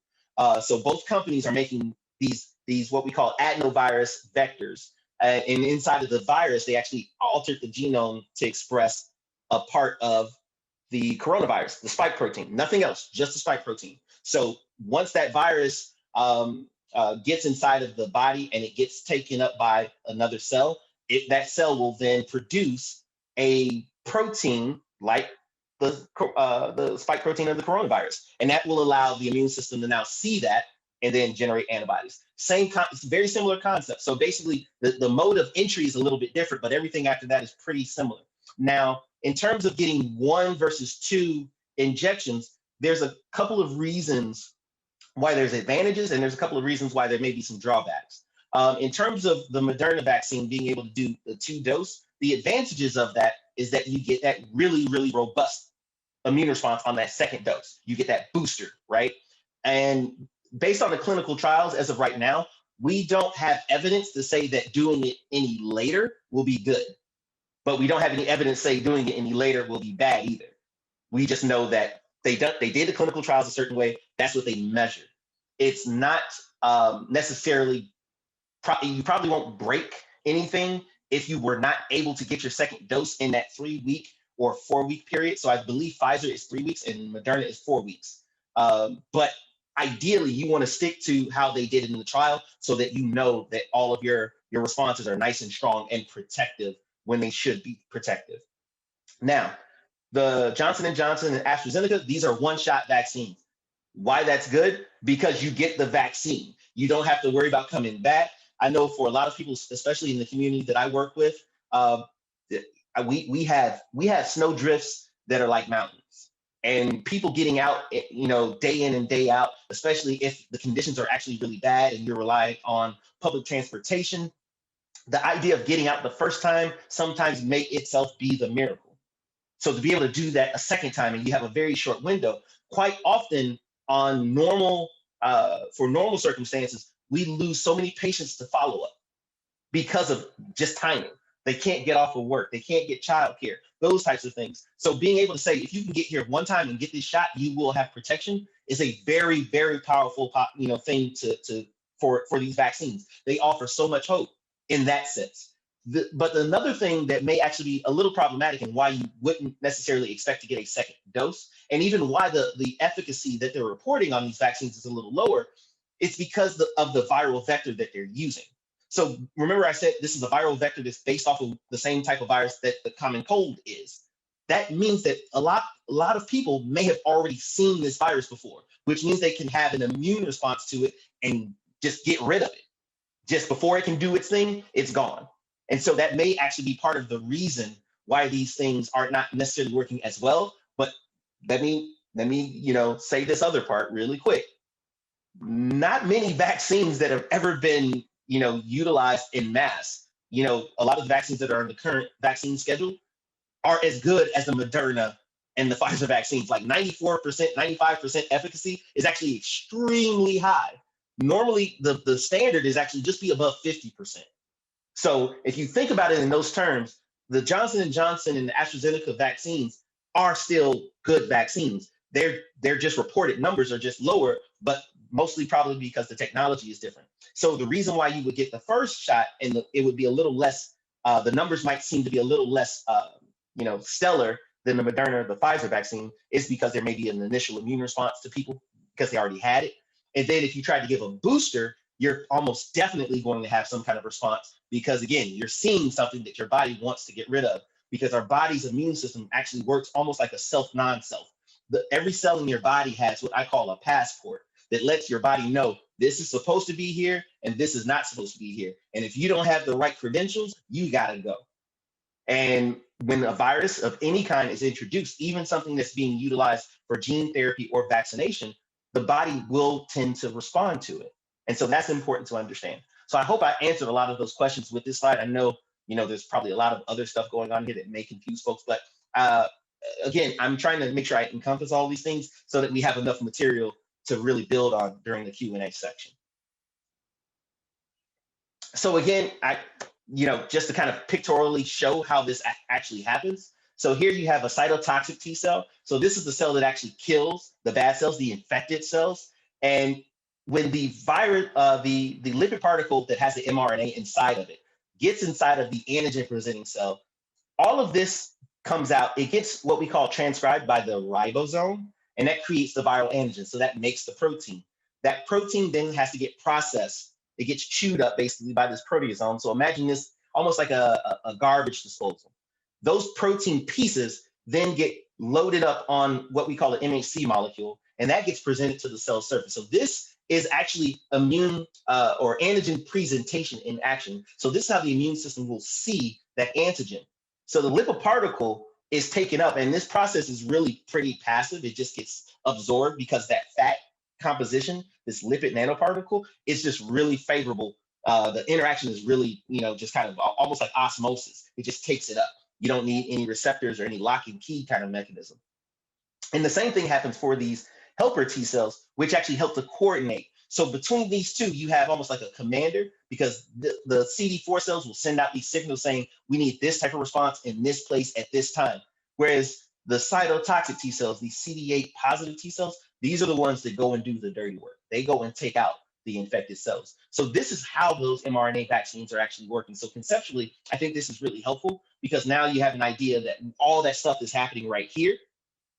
So both companies are making these what we call adenovirus vectors. And inside of the virus, they actually altered the genome to express a part of the coronavirus, the spike protein, nothing else, just the spike protein. So once that virus gets inside of the body and it gets taken up by another cell, that cell will then produce a protein like the spike protein of the coronavirus. And that will allow the immune system to now see that and then generate antibodies. Very similar concept. So basically the mode of entry is a little bit different, but everything after that is pretty similar. Now, in terms of getting 1 versus 2 injections, there's a couple of reasons why there's advantages, and there's a couple of reasons why there may be some drawbacks. In terms of the Moderna vaccine being able to do the 2-dose, the advantages of that is that you get that really, really robust immune response on that second dose. You get that booster, right? And based on the clinical trials as of right now, we don't have evidence to say that doing it any later will be good. But we don't have any evidence say doing it any later will be bad either. We just know that They did the clinical trials a certain way. That's what they measured. It's not necessarily, you probably won't break anything if you were not able to get your second dose in that 3-week or 4-week period. So I believe Pfizer is 3 weeks and Moderna is 4 weeks. But ideally, you want to stick to how they did it in the trial so that you know that all of your responses are nice and strong and protective when they should be protective. Now, the Johnson & Johnson and AstraZeneca, these are one-shot vaccines. Why that's good? Because you get the vaccine. You don't have to worry about coming back. I know for a lot of people, especially in the community that I work with, we have snow drifts that are like mountains, and people getting out, day in and day out, especially if the conditions are actually really bad and you're relying on public transportation. The idea of getting out the first time sometimes may itself be the miracle. So to be able to do that a second time, and you have a very short window, quite often on for normal circumstances, we lose so many patients to follow up because of just timing. They can't get off of work. They can't get childcare, those types of things. So being able to say, if you can get here one time and get this shot, you will have protection is a very, very powerful, thing for these vaccines. They offer so much hope in that sense. But another thing that may actually be a little problematic and why you wouldn't necessarily expect to get a second dose, and even why the efficacy that they're reporting on these vaccines is a little lower, it's because of the viral vector that they're using. So remember I said this is a viral vector that's based off of the same type of virus that the common cold is. That means that a lot of people may have already seen this virus before, which means they can have an immune response to it and just get rid of it. Just before it can do its thing, it's gone. And so that may actually be part of the reason why these things are not necessarily working as well. But let me say this other part really quick. Not many vaccines that have ever been utilized in mass. A lot of the vaccines that are in the current vaccine schedule are as good as the Moderna and the Pfizer vaccines. Like 94%, 95% efficacy is actually extremely high. Normally, the standard is actually just be above 50%. So if you think about it in those terms, the Johnson & Johnson and the AstraZeneca vaccines are still good vaccines. They're just reported numbers are just lower, but mostly probably because the technology is different. So the reason why you would get the first shot and it would be a little less, the numbers might seem to be a little less, stellar than the Moderna or the Pfizer vaccine is because there may be an initial immune response to people because they already had it. And then if you try to give a booster, you're almost definitely going to have some kind of response because, again, you're seeing something that your body wants to get rid of because our body's immune system actually works almost like a self-non-self. Every cell in your body has what I call a passport that lets your body know this is supposed to be here and this is not supposed to be here. And if you don't have the right credentials, you got to go. And when a virus of any kind is introduced, even something that's being utilized for gene therapy or vaccination, the body will tend to respond to it. And so that's important to understand. So I hope I answered a lot of those questions with this slide. I know, there's probably a lot of other stuff going on here that may confuse folks, but again, I'm trying to make sure I encompass all these things so that we have enough material to really build on during the Q&A section. So again, just to kind of pictorially show how this actually happens. So here you have a cytotoxic T cell. So this is the cell that actually kills the bad cells, the infected cells. And when the virus, the lipid particle that has the mRNA inside of it gets inside of the antigen presenting cell, all of this comes out, it gets what we call transcribed by the ribosome, and that creates the viral antigen. So that makes the protein. That protein then has to get processed. It gets chewed up basically by this proteasome. So imagine this almost like a garbage disposal. Those protein pieces then get loaded up on what we call an MHC molecule, and that gets presented to the cell surface. So this is actually immune or antigen presentation in action. So this is how the immune system will see that antigen. So the lipid particle is taken up, and this process is really pretty passive. It just gets absorbed because that fat composition, this lipid nanoparticle, is just really favorable. The interaction is really, just kind of almost like osmosis. It just takes it up. You don't need any receptors or any lock and key kind of mechanism. And the same thing happens for these helper T cells, which actually help to coordinate. So between these two, you have almost like a commander because the CD4 cells will send out these signals saying, we need this type of response in this place at this time. Whereas The cytotoxic T cells, these CD8 positive T cells, these are the ones that go and do the dirty work. They go and take out the infected cells. So this is how those mRNA vaccines are actually working. So conceptually, I think this is really helpful because now you have an idea that all that stuff is happening right here.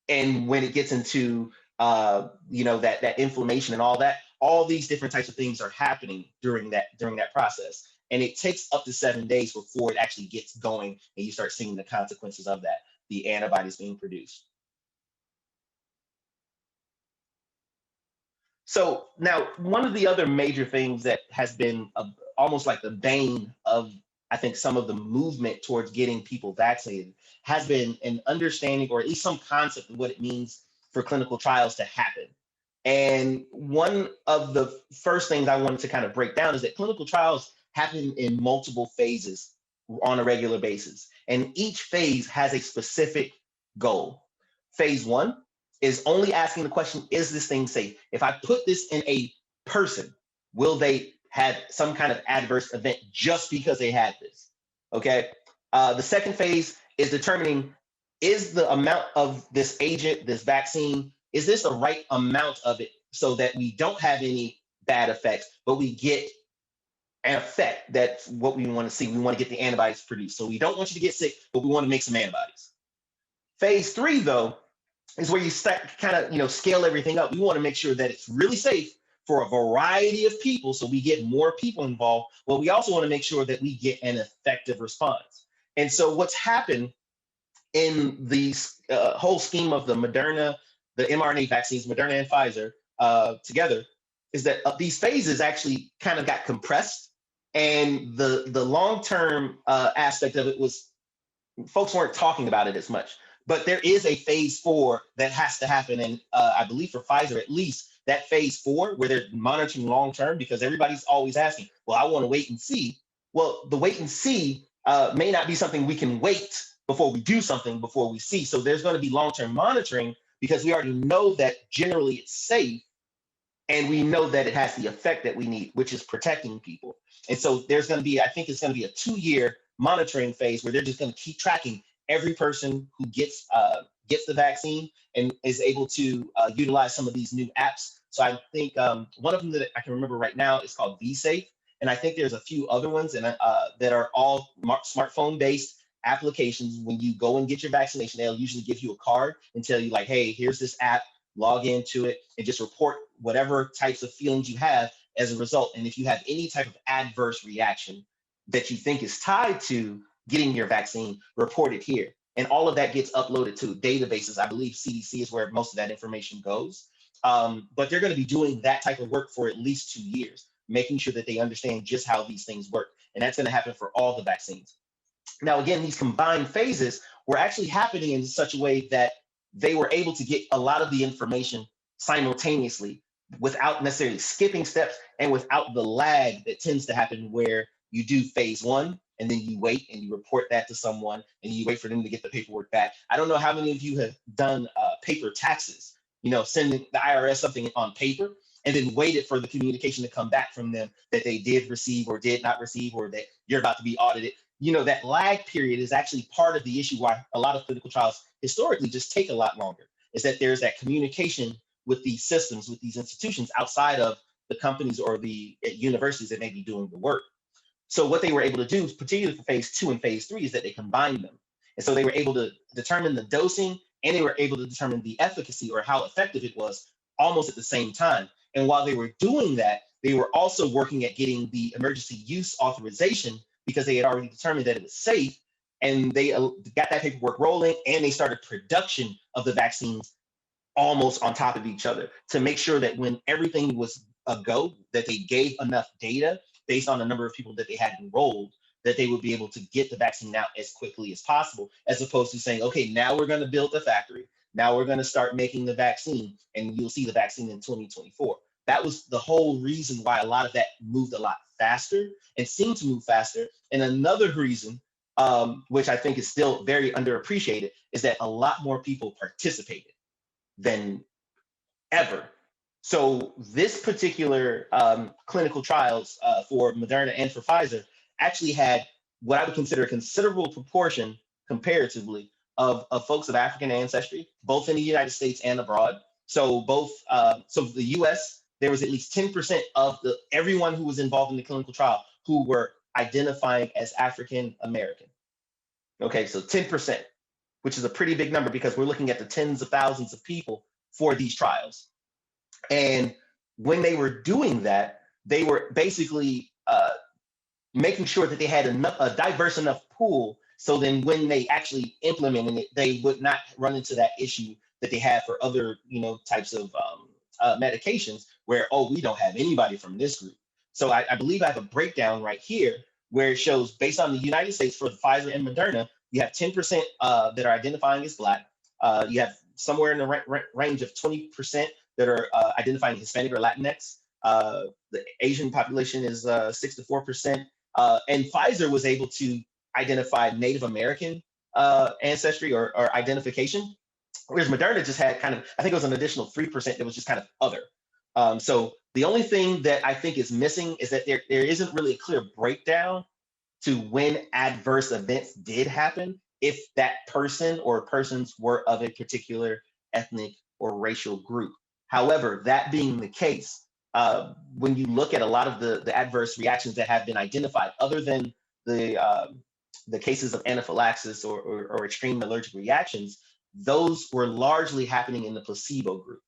And when it gets into that inflammation and all these different types of things are happening during that process. And it takes up to 7 days before it actually gets going and you start seeing the consequences of that, the antibodies being produced. So now, one of the other major things that has been almost like the bane of, I think, some of the movement towards getting people vaccinated has been an understanding, or at least some concept of what it means for clinical trials to happen. And one of the first things I wanted to kind of break down is that clinical trials happen in multiple phases on a regular basis. And each phase has a specific goal. Phase 1 is only asking the question, is this thing safe? If I put this in a person, will they have some kind of adverse event just because they had this? Okay. The second phase is determining, is the amount of this agent, this vaccine, is this the right amount of it so that we don't have any bad effects, but we get an effect? That's what we want to see. We want to get the antibodies produced. So we don't want you to get sick, but we want to make some antibodies. Phase 3, though, is where you start kind of, scale everything up. We want to make sure that it's really safe for a variety of people, so we get more people involved, but we also want to make sure that we get an effective response. And so what's happened in the whole scheme of the Moderna, the mRNA vaccines, Moderna and Pfizer together, is that these phases actually kind of got compressed. And the long-term aspect of it was, folks weren't talking about it as much. But there is a phase 4 that has to happen. And I believe for Pfizer, at least, that phase 4 where they're monitoring long-term, because everybody's always asking, well, I want to wait and see. Well, the wait and see may not be something we can wait before we do something, before we see. So there's going to be long-term monitoring because we already know that generally it's safe. And we know that it has the effect that we need, which is protecting people. And so there's going to be, I think it's going to be a 2-year monitoring phase where they're just going to keep tracking every person who gets the vaccine and is able to utilize some of these new apps. So I think one of them that I can remember right now is called VSafe. And I think there's a few other ones and that are all smartphone-based applications. When you go and get your vaccination, they'll usually give you a card and tell you like, hey, here's this app, log into it and just report whatever types of feelings you have as a result. And if you have any type of adverse reaction that you think is tied to getting your vaccine, report it here. And all of that gets uploaded to databases. I believe CDC is where most of that information goes. But they're going to be doing that type of work for at least 2 years, making sure that they understand just how these things work. And that's going to happen for all the vaccines. Now, again, these combined phases were actually happening in such a way that they were able to get a lot of the information simultaneously without necessarily skipping steps and without the lag that tends to happen where you do phase 1 and then you wait and you report that to someone and you wait for them to get the paperwork back. I don't know how many of you have done paper taxes, sending the IRS something on paper and then waited for the communication to come back from them that they did receive or did not receive, or that you're about to be audited. That lag period is actually part of the issue why a lot of clinical trials historically just take a lot longer, is that there's that communication with these systems, with these institutions outside of the companies or the universities that may be doing the work. So what they were able to do, particularly for phase 2 and phase 3, is that they combined them. And so they were able to determine the dosing and they were able to determine the efficacy or how effective it was almost at the same time. And while they were doing that, they were also working at getting the emergency use authorization because they had already determined that it was safe, and they got that paperwork rolling and they started production of the vaccines almost on top of each other to make sure that when everything was a go, that they gave enough data based on the number of people that they had enrolled, that they would be able to get the vaccine out as quickly as possible, as opposed to saying, okay, now we're going to build the factory. Now we're going to start making the vaccine and you'll see the vaccine in 2024. That was the whole reason why a lot of that moved a lot faster and seemed to move faster. And another reason, which I think is still very underappreciated, is that a lot more people participated than ever. So this particular clinical trials for Moderna and for Pfizer actually had what I would consider a considerable proportion comparatively of folks of African ancestry, both in the United States and abroad. So so the U.S., there was at least 10% of everyone who was involved in the clinical trial who were identifying as African American. Okay, so 10%, which is a pretty big number because we're looking at the tens of thousands of people for these trials. And when they were doing that, they were basically making sure that they had a diverse enough pool, so then when they actually implemented it, they would not run into that issue that they had for other, types of medications where, oh, we don't have anybody from this group. So I believe I have a breakdown right here where it shows, based on the United States for Pfizer and Moderna, you have 10% that are identifying as Black. You have somewhere in the range of 20% that are identifying Hispanic or Latinx. The Asian population is 6 to 4%. And Pfizer was able to identify Native American ancestry or identification, whereas Moderna just had kind of, I think it was an additional 3% that was just kind of other. So the only thing that I think is missing is that there isn't really a clear breakdown to when adverse events did happen, if that person or persons were of a particular ethnic or racial group. However, that being the case, when you look at a lot of the adverse reactions that have been identified, other than the cases of anaphylaxis or extreme allergic reactions, those were largely happening in the placebo group.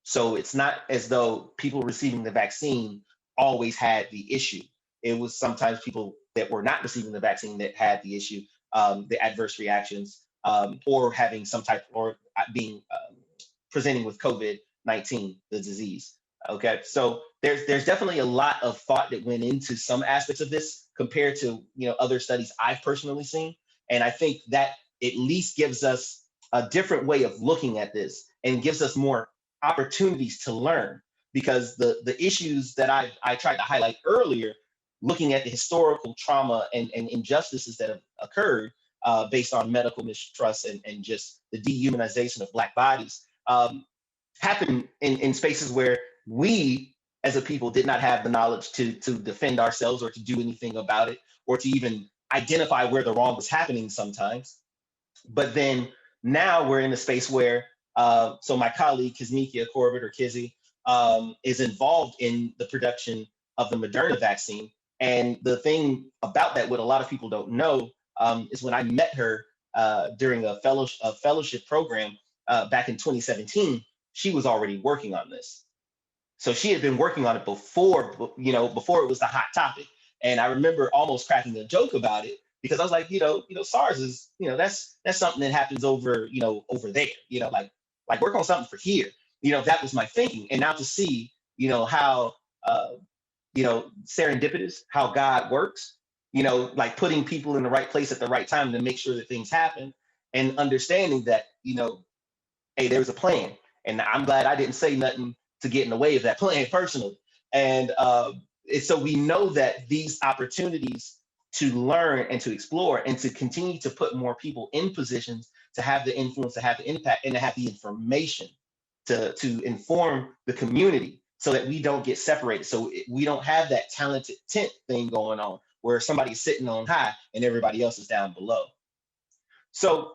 So it's not as though people receiving the vaccine always had the issue. It was sometimes people that were not receiving the vaccine that had the issue, the adverse reactions, or having some type, or being presenting with COVID-19, the disease. Okay, so there's definitely a lot of thought that went into some aspects of this compared to other studies I've personally seen, and I think that at least gives us a different way of looking at this and gives us more opportunities to learn, because the issues that I tried to highlight earlier, looking at the historical trauma and injustices that have occurred based on medical mistrust and just the dehumanization of Black bodies, happen in spaces where we as a people did not have the knowledge to defend ourselves or to do anything about it, or to even identify where the wrong was happening sometimes. But then now we're in a space where, so my colleague Kizzmekia Corbett, or Kizzy, is involved in the production of the Moderna vaccine. And the thing about that, what a lot of people don't know, is when I met her during a fellowship program back in 2017, she was already working on this. So she had been working on it before it was the hot topic. And I remember almost cracking a joke about it, because I was like, SARS is, that's something that happens over there, like work on something for here. That was my thinking. And now to see, how, serendipitous, how God works, like putting people in the right place at the right time to make sure that things happen, and understanding that, hey, there's a plan. And I'm glad I didn't say nothing to get in the way of that plan personally. And so we know that these opportunities to learn and to explore and to continue to put more people in positions to have the influence, to have the impact, and to have the information to inform the community, so that we don't get separated. So we don't have that talented tent thing going on where somebody's sitting on high and everybody else is down below. So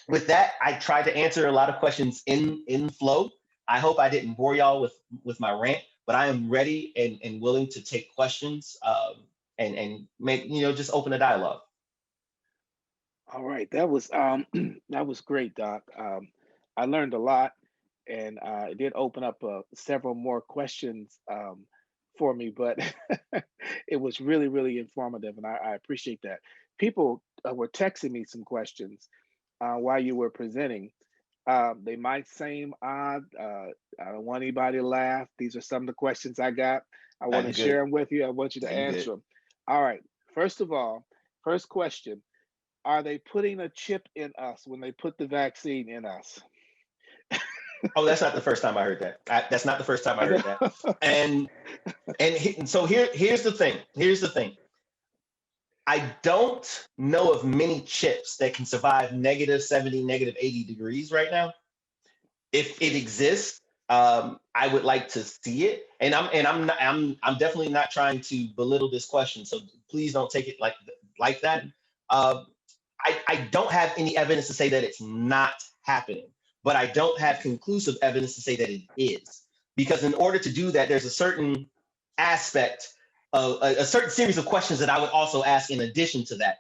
with that, I tried to answer a lot of questions in flow. I hope I didn't bore y'all with my rant, but I am ready and willing to take questions and make, just open a dialogue. All right, that was that was great, Doc. I learned a lot, and it did open up several more questions for me, but it was really, really informative, and I appreciate that. People were texting me some questions while you were presenting. They might seem odd. I don't want anybody to laugh. These are some of the questions I got. I want to share them with you. I want you to answer them. All right. First of all, first question: are they putting a chip in us when they put the vaccine in us? Oh, that's not the first time I heard that. That's not the first time I heard that. And so here's the thing. Here's the thing. I don't know of many chips that can survive -70, -80 degrees right now. If it exists, I would like to see it. And I'm definitely not trying to belittle this question. So please don't take it like that. I don't have any evidence to say that it's not happening, but I don't have conclusive evidence to say that it is. Because in order to do that, there's a certain aspect of a certain series of questions that I would also ask in addition to that.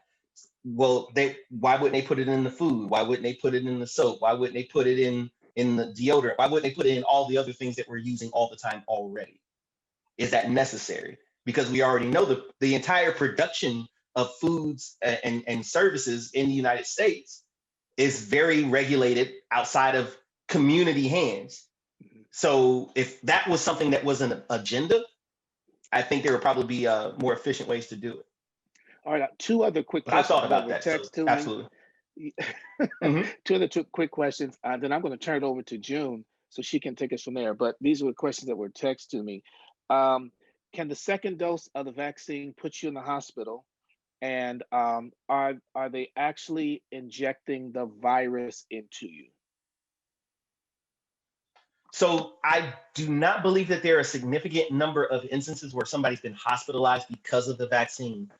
Well, why wouldn't they put it in the food? Why wouldn't they put it in the soap? Why wouldn't they put it in the deodorant? Why wouldn't they put it in all the other things that we're using all the time already? Is that necessary? Because we already know the entire production of foods and services in the United States is very regulated outside of community hands. So if that was something that was an agenda, I think there would probably be more efficient ways to do it. All right, two other quick But I questions thought about were that. So text to me. absolutely. Mhm. Two quick questions. Then I'm going to turn it over to June so she can take us from there. But these were questions that were text to me. Can the second dose of the vaccine put you in the hospital? And are they actually injecting the virus into you? So I do not believe that there are a significant number of instances where somebody's been hospitalized because of the vaccine.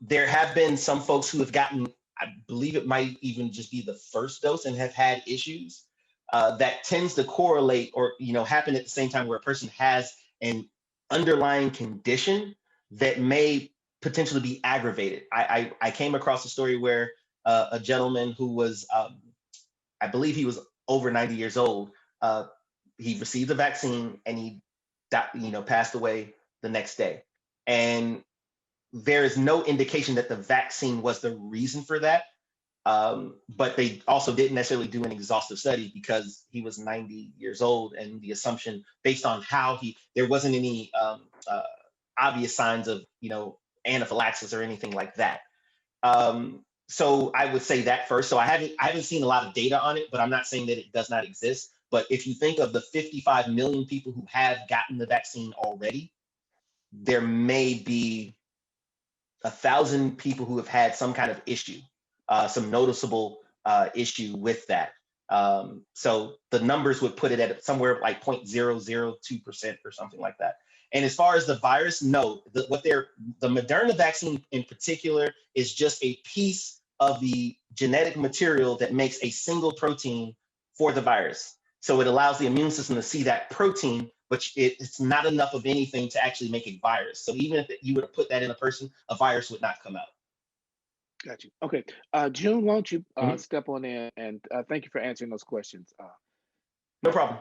There have been some folks who have gotten, I believe it might even just be the first dose and have had issues. That tends to correlate or happen at the same time where a person has an underlying condition that may potentially be aggravated. I came across a story where a gentleman who was, I believe he was over 90 years old. He received the vaccine and he passed away the next day. And there is no indication that the vaccine was the reason for that. But they also didn't necessarily do an exhaustive study because he was 90 years old, and the assumption based on how there wasn't any obvious signs of anaphylaxis or anything like that. So I would say that first. So I haven't seen a lot of data on it, but I'm not saying that it does not exist. But if you think of the 55 million people who have gotten the vaccine already, there may be 1,000 people who have had some kind of issue, some noticeable issue with that. So the numbers would put it at somewhere like 0.002% or something like that. And as far as the virus, no, the Moderna vaccine in particular is just a piece of the genetic material that makes a single protein for the virus. So it allows the immune system to see that protein, but it's not enough of anything to actually make a virus. So even if you were to put that in a person, a virus would not come out. Got you. Okay. June, why don't you step on in, and thank you for answering those questions. No problem.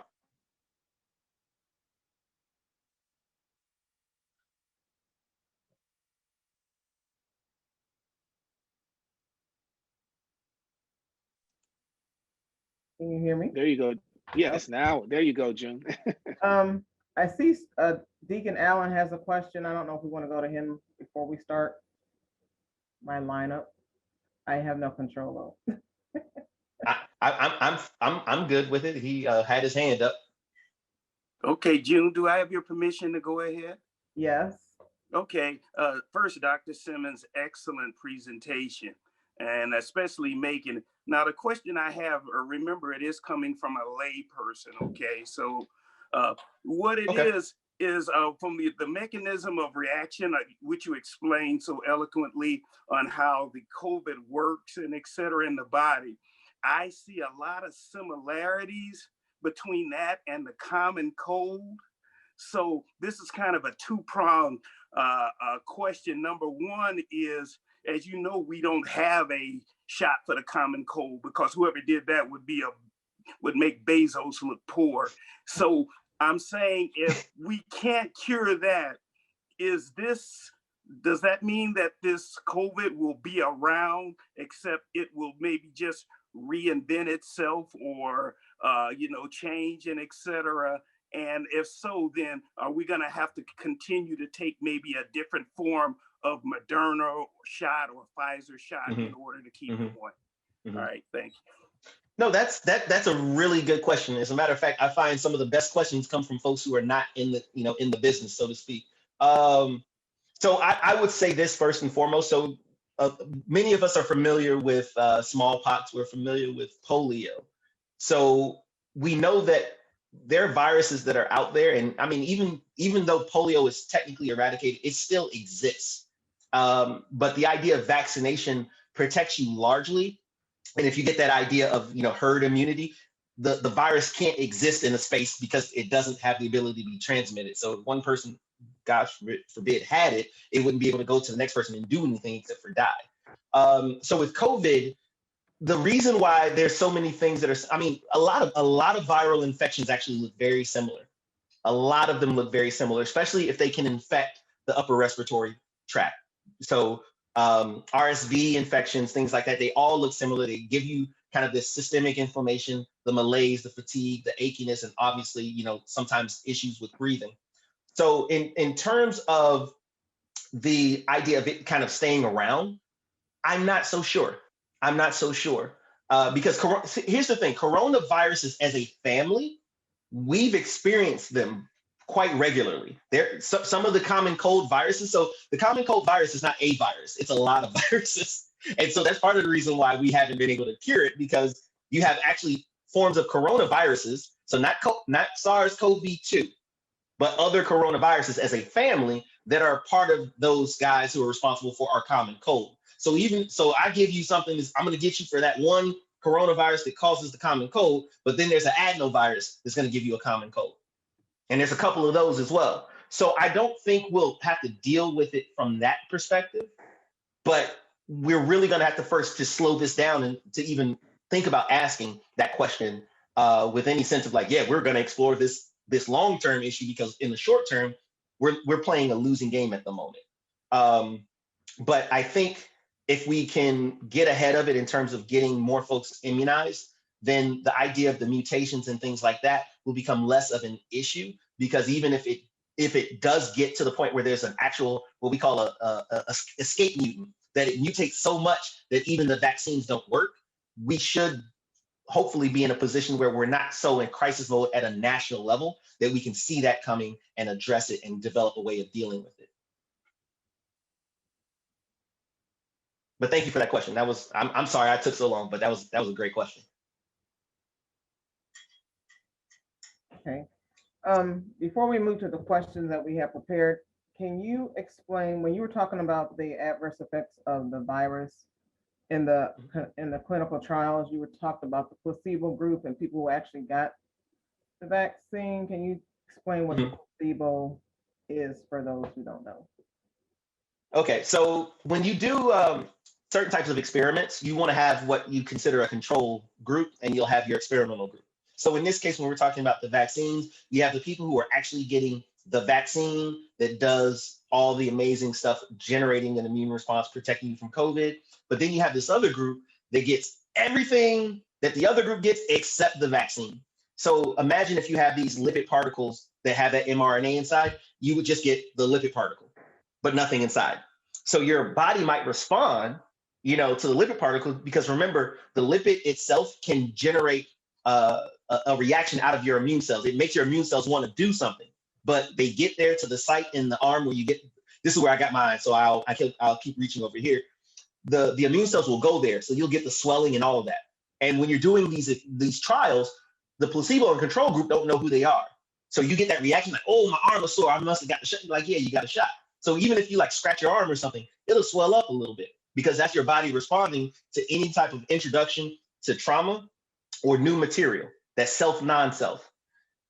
Can you hear me? There you go. Yes, now, there you go, June. I see Deacon Allen has a question. I don't know if we want to go to him before we start my lineup. I have no control over. I'm good with it. He had his hand up. Okay, June, do I have your permission to go ahead? Yes. Okay. First, Dr. Simmons, excellent presentation, and especially making. Now, the question I have, remember, it is coming from a lay person. Okay, so what it is from the mechanism of reaction, which you explained so eloquently on how the COVID works and et cetera in the body. I see a lot of similarities between that and the common cold. So this is kind of a two-pronged question. Number one is, as you know, we don't have a shot for the common cold because whoever did that would make Bezos look poor. So I'm saying if we can't cure that, does that mean that this COVID will be around, except it will maybe just reinvent itself or change and et cetera? And if so, then are we going to have to continue to take maybe a different form of Moderna or shot or Pfizer shot in order to keep going? All right, thank you. No, that's a really good question. As a matter of fact, I find some of the best questions come from folks who are not in the business, so to speak. So I would say this first and foremost. So many of us are familiar with smallpox. We're familiar with polio. So we know that there are viruses that are out there, and I mean, even though polio is technically eradicated, it still exists. But the idea of vaccination protects you largely. And if you get that idea of, herd immunity, the virus can't exist in a space because it doesn't have the ability to be transmitted. So if one person, God forbid, had it, it wouldn't be able to go to the next person and do anything except for die. So with COVID, the reason why there's so many things that are, a lot of viral infections actually look very similar. A lot of them look very similar, especially if they can infect the upper respiratory tract. So RSV infections, things like that, they all look similar. They give you kind of this systemic inflammation, the malaise, the fatigue, the achiness, and obviously, sometimes issues with breathing. So in terms of the idea of it kind of staying around, I'm not so sure. Because here's the thing, coronaviruses as a family, we've experienced them quite regularly. Some of the common cold viruses. So the common cold virus is not a virus, it's a lot of viruses. And so that's part of the reason why we haven't been able to cure it, because you have actually forms of coronaviruses. So not SARS-CoV-2, but other coronaviruses as a family that are part of those guys who are responsible for our common cold. So I give you something, I'm going to get you for that one coronavirus that causes the common cold, but then there's an adenovirus that's going to give you a common cold. And there's a couple of those as well. So I don't think we'll have to deal with it from that perspective, but we're really going to have to first just slow this down and to even think about asking that question with any sense of like, yeah, we're going to explore this long-term issue, because in the short term, we're playing a losing game at the moment. But I think if we can get ahead of it in terms of getting more folks immunized, then the idea of the mutations and things like that will become less of an issue, because even if it does get to the point where there's an actual, what we call a escape mutant, that it mutates so much that even the vaccines don't work, we should hopefully be in a position where we're not so in crisis mode at a national level that we can see that coming and address it and develop a way of dealing with it. But thank you for that question. I'm sorry I took so long, but that was a great question. Okay. Before we move to the questions that we have prepared, can you explain, when you were talking about the adverse effects of the virus in the clinical trials, you were talking about the placebo group and people who actually got the vaccine. Can you explain what the placebo is for those who don't know? Okay, so when you do certain types of experiments, you want to have what you consider a control group, and you'll have your experimental group. So in this case, when we're talking about the vaccines, you have the people who are actually getting the vaccine that does all the amazing stuff, generating an immune response, protecting you from COVID. But then you have this other group that gets everything that the other group gets except the vaccine. So imagine if you have these lipid particles that have that mRNA inside, you would just get the lipid particle, but nothing inside. So your body might respond, to the lipid particle, because remember, the lipid itself can generate a reaction out of your immune cells. It makes your immune cells want to do something, but they get there to the site in the arm where you get, this is where I got mine, so I'll keep reaching over here. The immune cells will go there, so you'll get the swelling and all of that. And when you're doing these trials, the placebo and control group don't know who they are. So you get that reaction like, oh, my arm is sore, I must have got the shot. Like, yeah, you got a shot. So even if you like scratch your arm or something, it'll swell up a little bit, because that's your body responding to any type of introduction to trauma or new material, that's self, non-self.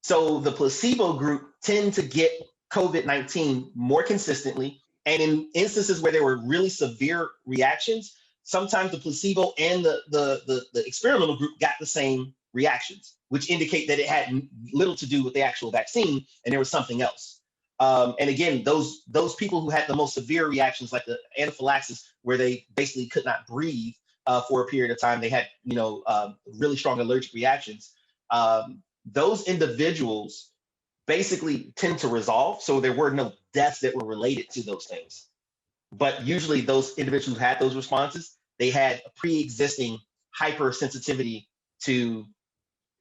So the placebo group tend to get COVID-19 more consistently. And in instances where there were really severe reactions, sometimes the placebo and the experimental group got the same reactions, which indicate that it had little to do with the actual vaccine and there was something else. And again, those people who had the most severe reactions, like the anaphylaxis, where they basically could not breathe for a period of time, they had really strong allergic reactions. Those individuals basically tend to resolve, so there were no deaths that were related to those things. But usually those individuals who had those responses, they had a pre-existing hypersensitivity to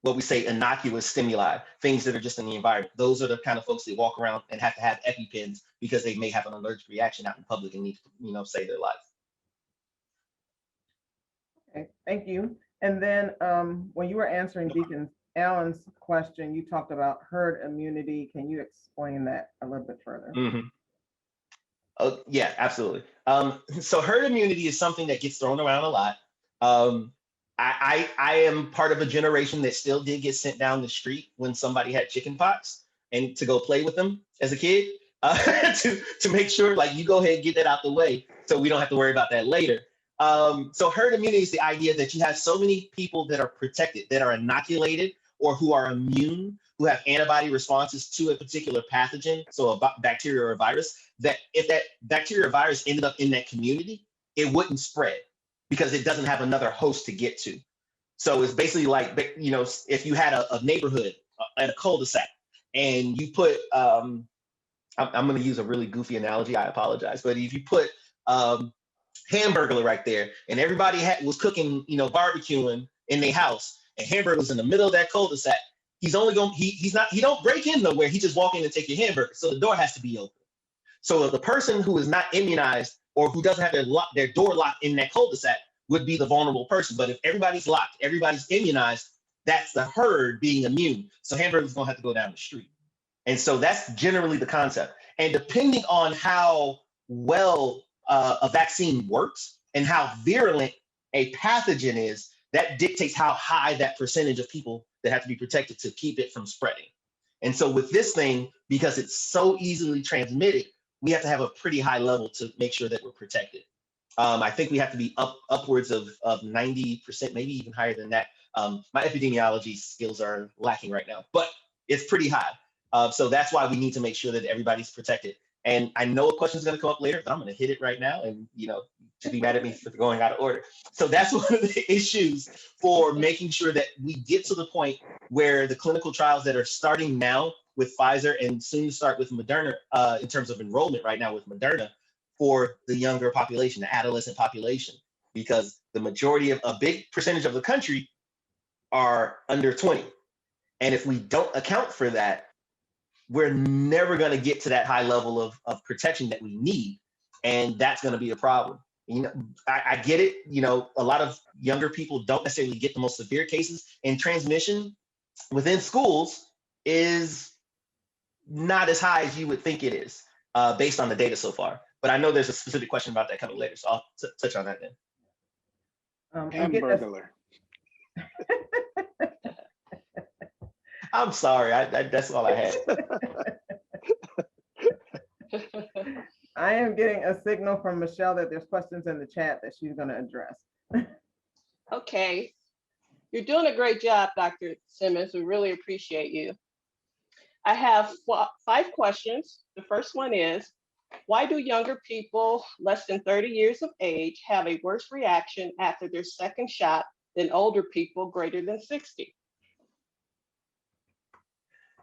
what we say innocuous stimuli, things that are just in the environment. Those are the kind of folks that walk around and have to have EpiPens because they may have an allergic reaction out in public and need to, save their life. Okay, thank you. And then when you were answering Deacon Allen's question, you talked about herd immunity. Can you explain that a little bit further? Mm-hmm. Oh, yeah, absolutely. So herd immunity is something that gets thrown around a lot. Um, I am part of a generation that still did get sent down the street when somebody had chicken pox and to go play with them as a kid to make sure like you go ahead and get that out the way so we don't have to worry about that later. So herd immunity is the idea that you have so many people that are protected, that are inoculated or who are immune, who have antibody responses to a particular pathogen, so a bacteria or a virus, that if that bacteria or virus ended up in that community, it wouldn't spread because it doesn't have another host to get to. So it's basically like, you know, if you had a neighborhood and a cul-de-sac and you put, I'm going to use a really goofy analogy, I apologize, but if you put Hamburglar right there and everybody was cooking, you know, barbecuing in their house and Hamburger was in the middle of that cul-de-sac, he's only going, he don't break in nowhere, he just walk in and take your hamburger. So the door has to be open. So the person who is not immunized or who doesn't have their door locked in that cul-de-sac would be the vulnerable person. But if everybody's locked, everybody's immunized, that's the herd being immune. So hamburger's gonna have to go down the street. And so that's generally the concept. And depending on how well a vaccine works and how virulent a pathogen is, that dictates how high that percentage of people that have to be protected to keep it from spreading. And so with this thing, because it's so easily transmitted, we have to have a pretty high level to make sure that we're protected. I think we have to be upwards of 90%, maybe even higher than that. My epidemiology skills are lacking right now, but it's pretty high. So that's why we need to make sure that everybody's protected. And I know a question is going to come up later, but I'm going to hit it right now. And, you know, to be mad at me for going out of order. So that's one of the issues for making sure that we get to the point where the clinical trials that are starting now with Pfizer and soon to start with Moderna in terms of enrollment right now with Moderna for the younger population, the adolescent population, because the majority of a big percentage of the country are under 20. And if we don't account for that, we're never going to get to that high level of protection that we need. And that's going to be a problem. You know, I get it. You know, a lot of younger people don't necessarily get the most severe cases, and transmission within schools is not as high as you would think it is based on the data so far. But I know there's a specific question about that coming later, so I'll touch on that then. Hamburglar. I'm sorry, that's all I had. I am getting a signal from Michelle that there's questions in the chat that she's going to address. Okay. You're doing a great job, Dr. Simmons. We really appreciate you. I have 5 questions. The first one is, why do younger people less than 30 years of age have a worse reaction after their second shot than older people greater than 60?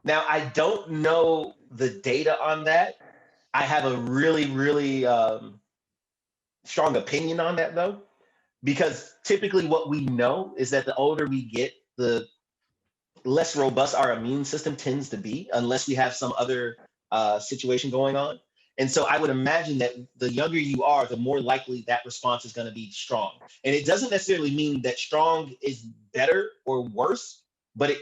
Now, I don't know the data on that. I have a really, really strong opinion on that, though, because typically what we know is that the older we get, the less robust our immune system tends to be, unless we have some other situation going on. And so I would imagine that the younger you are, the more likely that response is going to be strong. And it doesn't necessarily mean that strong is better or worse, but it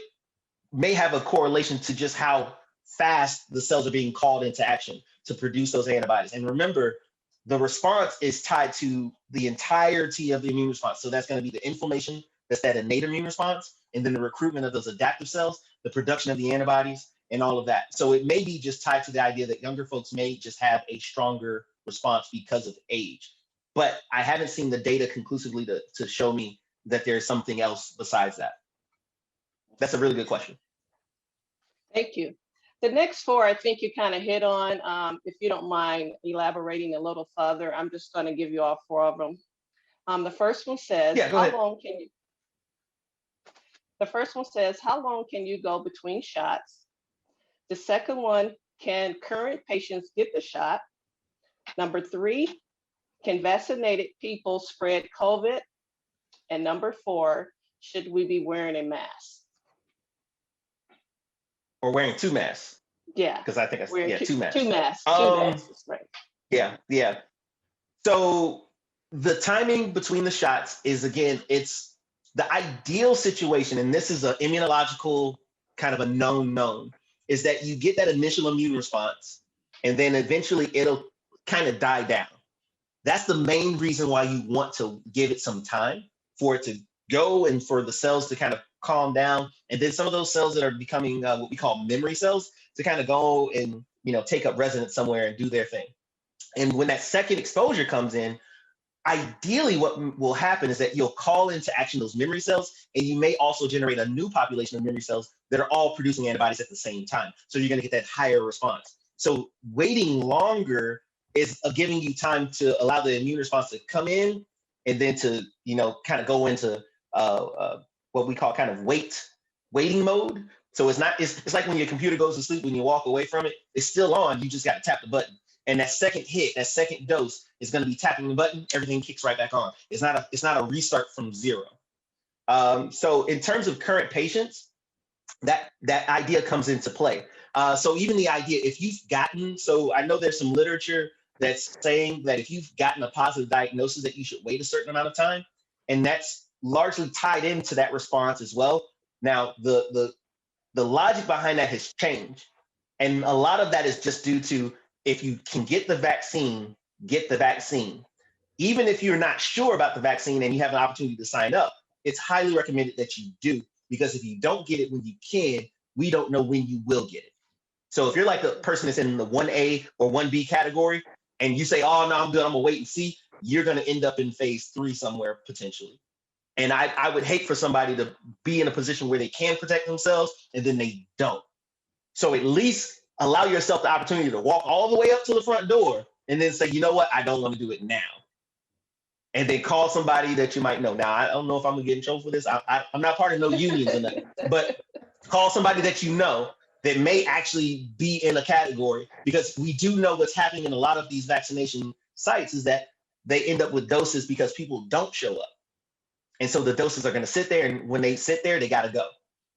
may have a correlation to just how fast the cells are being called into action to produce those antibodies. And remember, the response is tied to the entirety of the immune response. So that's going to be the inflammation, that's that innate immune response, and then the recruitment of those adaptive cells, the production of the antibodies, and all of that. So it may be just tied to the idea that younger folks may just have a stronger response because of age. But I haven't seen the data conclusively to show me that there's something else besides that. That's a really good question. Thank you. The next 4, I think you kind of hit on. If you don't mind elaborating a little further, I'm just going to give you all 4 of them. The first one says, yeah, go ahead. The first one says, how long can you go between shots? The second one, can current patients get the shot? Number 3, can vaccinated people spread COVID? And number 4, should we be wearing a mask? Or wearing 2 masks. Yeah. Because I think I said, 2 masks. 2 masks. 2 masks, right. Yeah. So the timing between the shots is, again, it's the ideal situation, and this is an immunological kind of a known, is that you get that initial immune response, and then eventually it'll kind of die down. That's the main reason why you want to give it some time for it to go and for the cells to kind of calm down. And then some of those cells that are becoming what we call memory cells to kind of go and, take up residence somewhere and do their thing. And when that second exposure comes in, ideally what will happen is that you'll call into action those memory cells, and you may also generate a new population of memory cells that are all producing antibodies at the same time. So you're going to get that higher response. So waiting longer is giving you time to allow the immune response to come in, and then to kind of go into what we call kind of waiting mode. So it's like when your computer goes to sleep, when you walk away from it, it's still on, you just got to tap the button. And that second hit, that second dose is going to be tapping the button, everything kicks right back on. It's not a restart from zero. So in terms of current patients, that idea comes into play. So even the idea, if you've gotten, so I know there's some literature that's saying that if you've gotten a positive diagnosis that you should wait a certain amount of time, and that's largely tied into that response as well. Now, the logic behind that has changed. And a lot of that is just due to, if you can get the vaccine, get the vaccine. Even if you're not sure about the vaccine and you have an opportunity to sign up, it's highly recommended that you do, because if you don't get it when you can, we don't know when you will get it. So if you're like the person that's in the 1A or 1B category, and you say, oh, no, I'm good, I'm gonna wait and see, you're gonna end up in phase 3 somewhere potentially. And I would hate for somebody to be in a position where they can protect themselves and then they don't. So at least allow yourself the opportunity to walk all the way up to the front door and then say, you know what, I don't want to do it now. And then call somebody that you might know. Now, I don't know if I'm gonna get in trouble for this. I'm not part of no unions or nothing, but call somebody that you know that may actually be in a category, because we do know what's happening in a lot of these vaccination sites is that they end up with doses because people don't show up. And so the doses are gonna sit there, and when they sit there, they gotta go.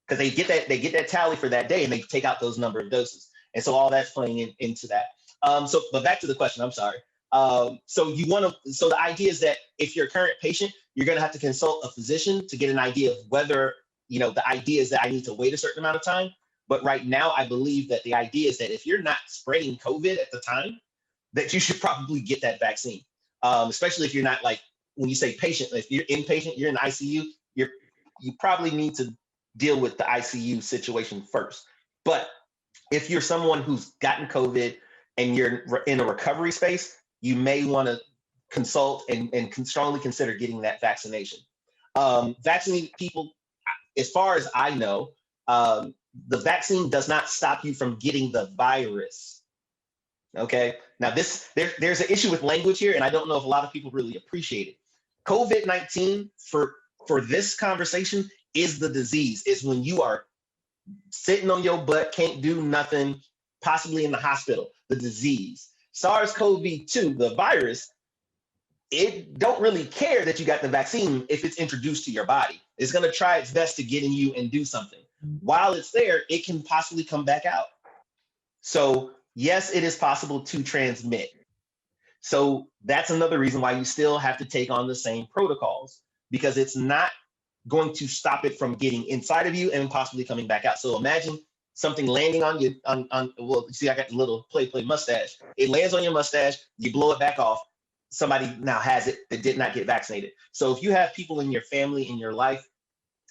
Because they get that tally for that day and they take out those number of doses. And so all that's playing into that. But back to the question, I'm sorry. So the idea is that if you're a current patient, you're going to have to consult a physician to get an idea of whether, the idea is that I need to wait a certain amount of time. But right now, I believe that the idea is that if you're not spreading COVID at the time, that you should probably get that vaccine. Especially if you're not, like, when you say patient, if you're inpatient, you're in the ICU, you probably need to deal with the ICU situation first. But if you're someone who's gotten COVID and you're in a recovery space, you may want to consult and strongly consider getting that vaccination. Vaccinated people, as far as I know, the vaccine does not stop you from getting the virus. Okay. Now there's an issue with language here, and I don't know if a lot of people really appreciate it. COVID-19 for this conversation is the disease. Is when you are sitting on your butt, can't do nothing, possibly in the hospital, the disease. SARS-CoV-2, the virus, it don't really care that you got the vaccine if it's introduced to your body. It's gonna try its best to get in you and do something. While it's there, it can possibly come back out. So yes, it is possible to transmit. So that's another reason why you still have to take on the same protocols, because it's not going to stop it from getting inside of you and possibly coming back out. So imagine something landing on you, well, see, I got the little play mustache. It lands on your mustache, you blow it back off. Somebody now has it that did not get vaccinated. So if you have people in your family, in your life,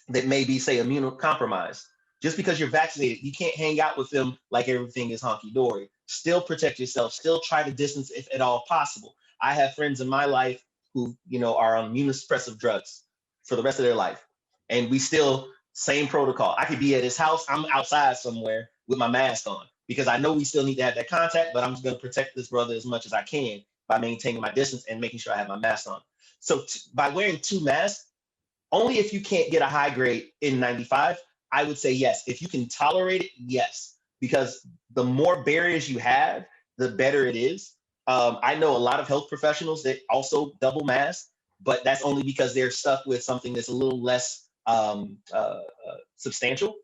that may be, say, immunocompromised, just because you're vaccinated, you can't hang out with them like everything is honky-dory. Still protect yourself, still try to distance if at all possible. I have friends in my life who, are on immunosuppressive drugs for the rest of their life. And we still, same protocol. I could be at his house, I'm outside somewhere with my mask on, because I know we still need to have that contact, but I'm just gonna protect this brother as much as I can by maintaining my distance and making sure I have my mask on. So by wearing 2 masks, only if you can't get a high grade N95, I would say yes. If you can tolerate it, yes. Because the more barriers you have, the better it is. I know a lot of health professionals that also double mask, but that's only because they're stuck with something that's a little less substantial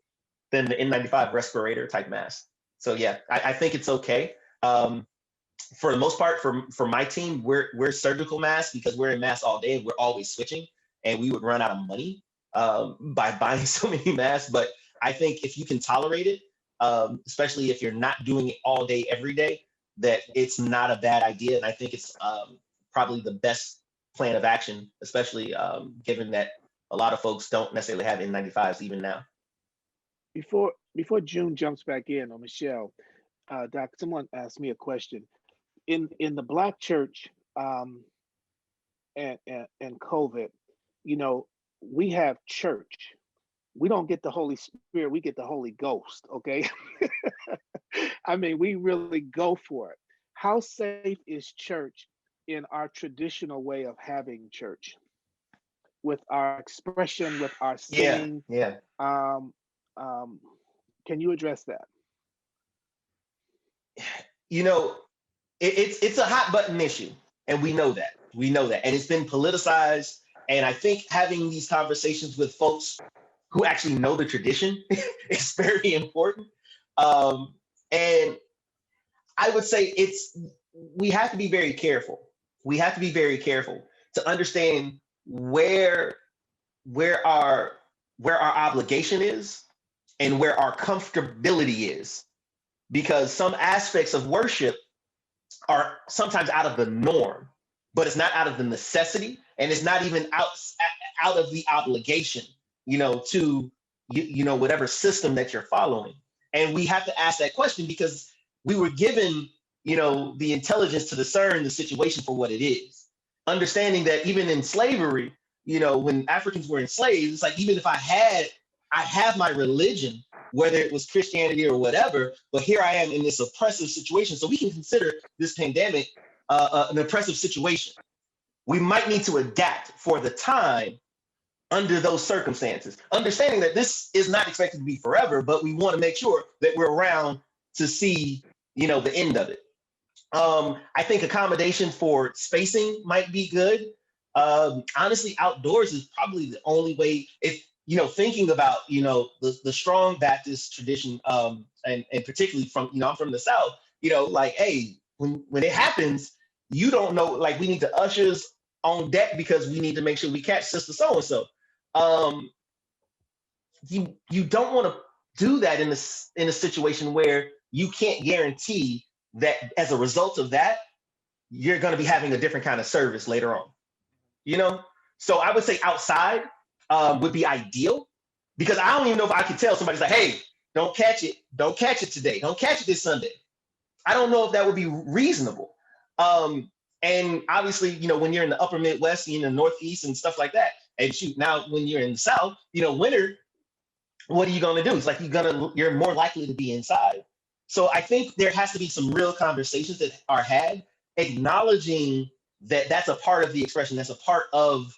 than the N95 respirator type mask. So yeah, I think it's okay. For the most part, for my team, we're surgical masks because we're in masks all day and we're always switching, and we would run out of money by buying so many masks. But I think if you can tolerate it, especially if you're not doing it all day, every day, that it's not a bad idea. And I think it's probably the best plan of action, especially given that a lot of folks don't necessarily have N95s even now. Before June jumps back in, or Michelle, Doc, someone asked me a question. In the Black church, and COVID, you know, we have church. We don't get the Holy Spirit, we get the Holy Ghost, okay? I mean, we really go for it. How safe is church in our traditional way of having church? With our expression, with our singing? Yeah. Um, can you address that? You know, it's a hot button issue, and we know that. We know that, and it's been politicized. And I think having these conversations with folks who actually know the tradition is very important. And I would say we have to be very careful. We have to be very careful to understand where our obligation is and where our comfortability is, because some aspects of worship are sometimes out of the norm, but it's not out of the necessity, and it's not even out of the obligation, to whatever system that you're following. And we have to ask that question because we were given, the intelligence to discern the situation for what it is. Understanding that even in slavery, when Africans were enslaved, it's like, even if I have my religion, whether it was Christianity or whatever, but here I am in this oppressive situation. So we can consider this pandemic an oppressive situation. We might need to adapt for the time under those circumstances, understanding that this is not expected to be forever, but we want to make sure that we're around to see, the end of it. I think accommodation for spacing might be good. Honestly, outdoors is probably the only way. If thinking about the strong Baptist tradition, and particularly from I'm from the South, like, hey, when it happens, you don't know, like, we need the ushers on deck because we need to make sure we catch sister so and so. You don't want to do that in a situation where you can't guarantee that as a result of that, you're going to be having a different kind of service later on. So I would say outside would be ideal, because I don't even know if I could tell somebody's like, hey, don't catch it today, don't catch it this Sunday. I don't know if that would be reasonable. And obviously, when you're in the upper Midwest, in the Northeast and stuff like that, and shoot, now when you're in the South, winter, what are you going to do? It's like you're more likely to be inside. So I think there has to be some real conversations that are had, acknowledging that that's a part of the expression, that's a part of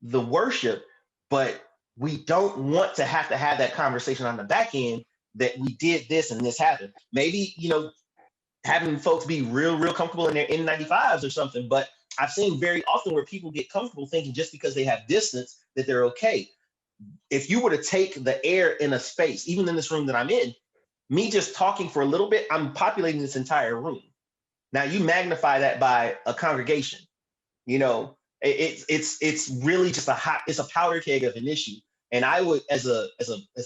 the worship, but we don't want to have that conversation on the back end that we did this and this happened. Maybe, having folks be real comfortable in their N95s or something, but I've seen very often where people get comfortable thinking just because they have distance that they're okay. If you were to take the air in a space, even in this room that I'm in, me just talking for a little bit, I'm populating this entire room. Now you magnify that by a congregation, it's really just it's a powder keg of an issue. And I would, as a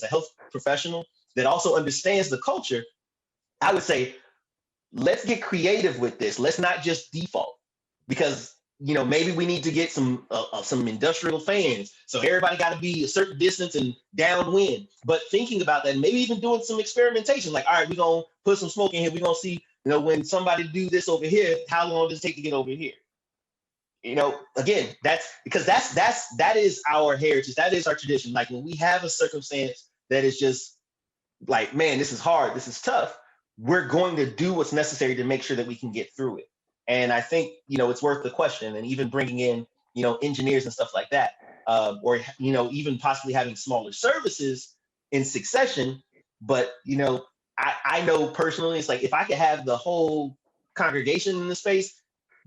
health professional that also understands the culture, I would say, let's get creative with this. Let's not just default, because maybe we need to get some industrial fans, so everybody got to be a certain distance and downwind. But thinking about that, maybe even doing some experimentation, like, all right, we're gonna put some smoke in here. We're gonna see, when somebody do this over here, how long does it take to get over here? Again, that's because that is our heritage. That is our tradition. Like, when we have a circumstance that is just like, man, this is hard, this is tough, we're going to do what's necessary to make sure that we can get through it. And I think, it's worth the question, and even bringing in, engineers and stuff like that, or, even possibly having smaller services in succession. But, I know personally, it's like, if I could have the whole congregation in the space,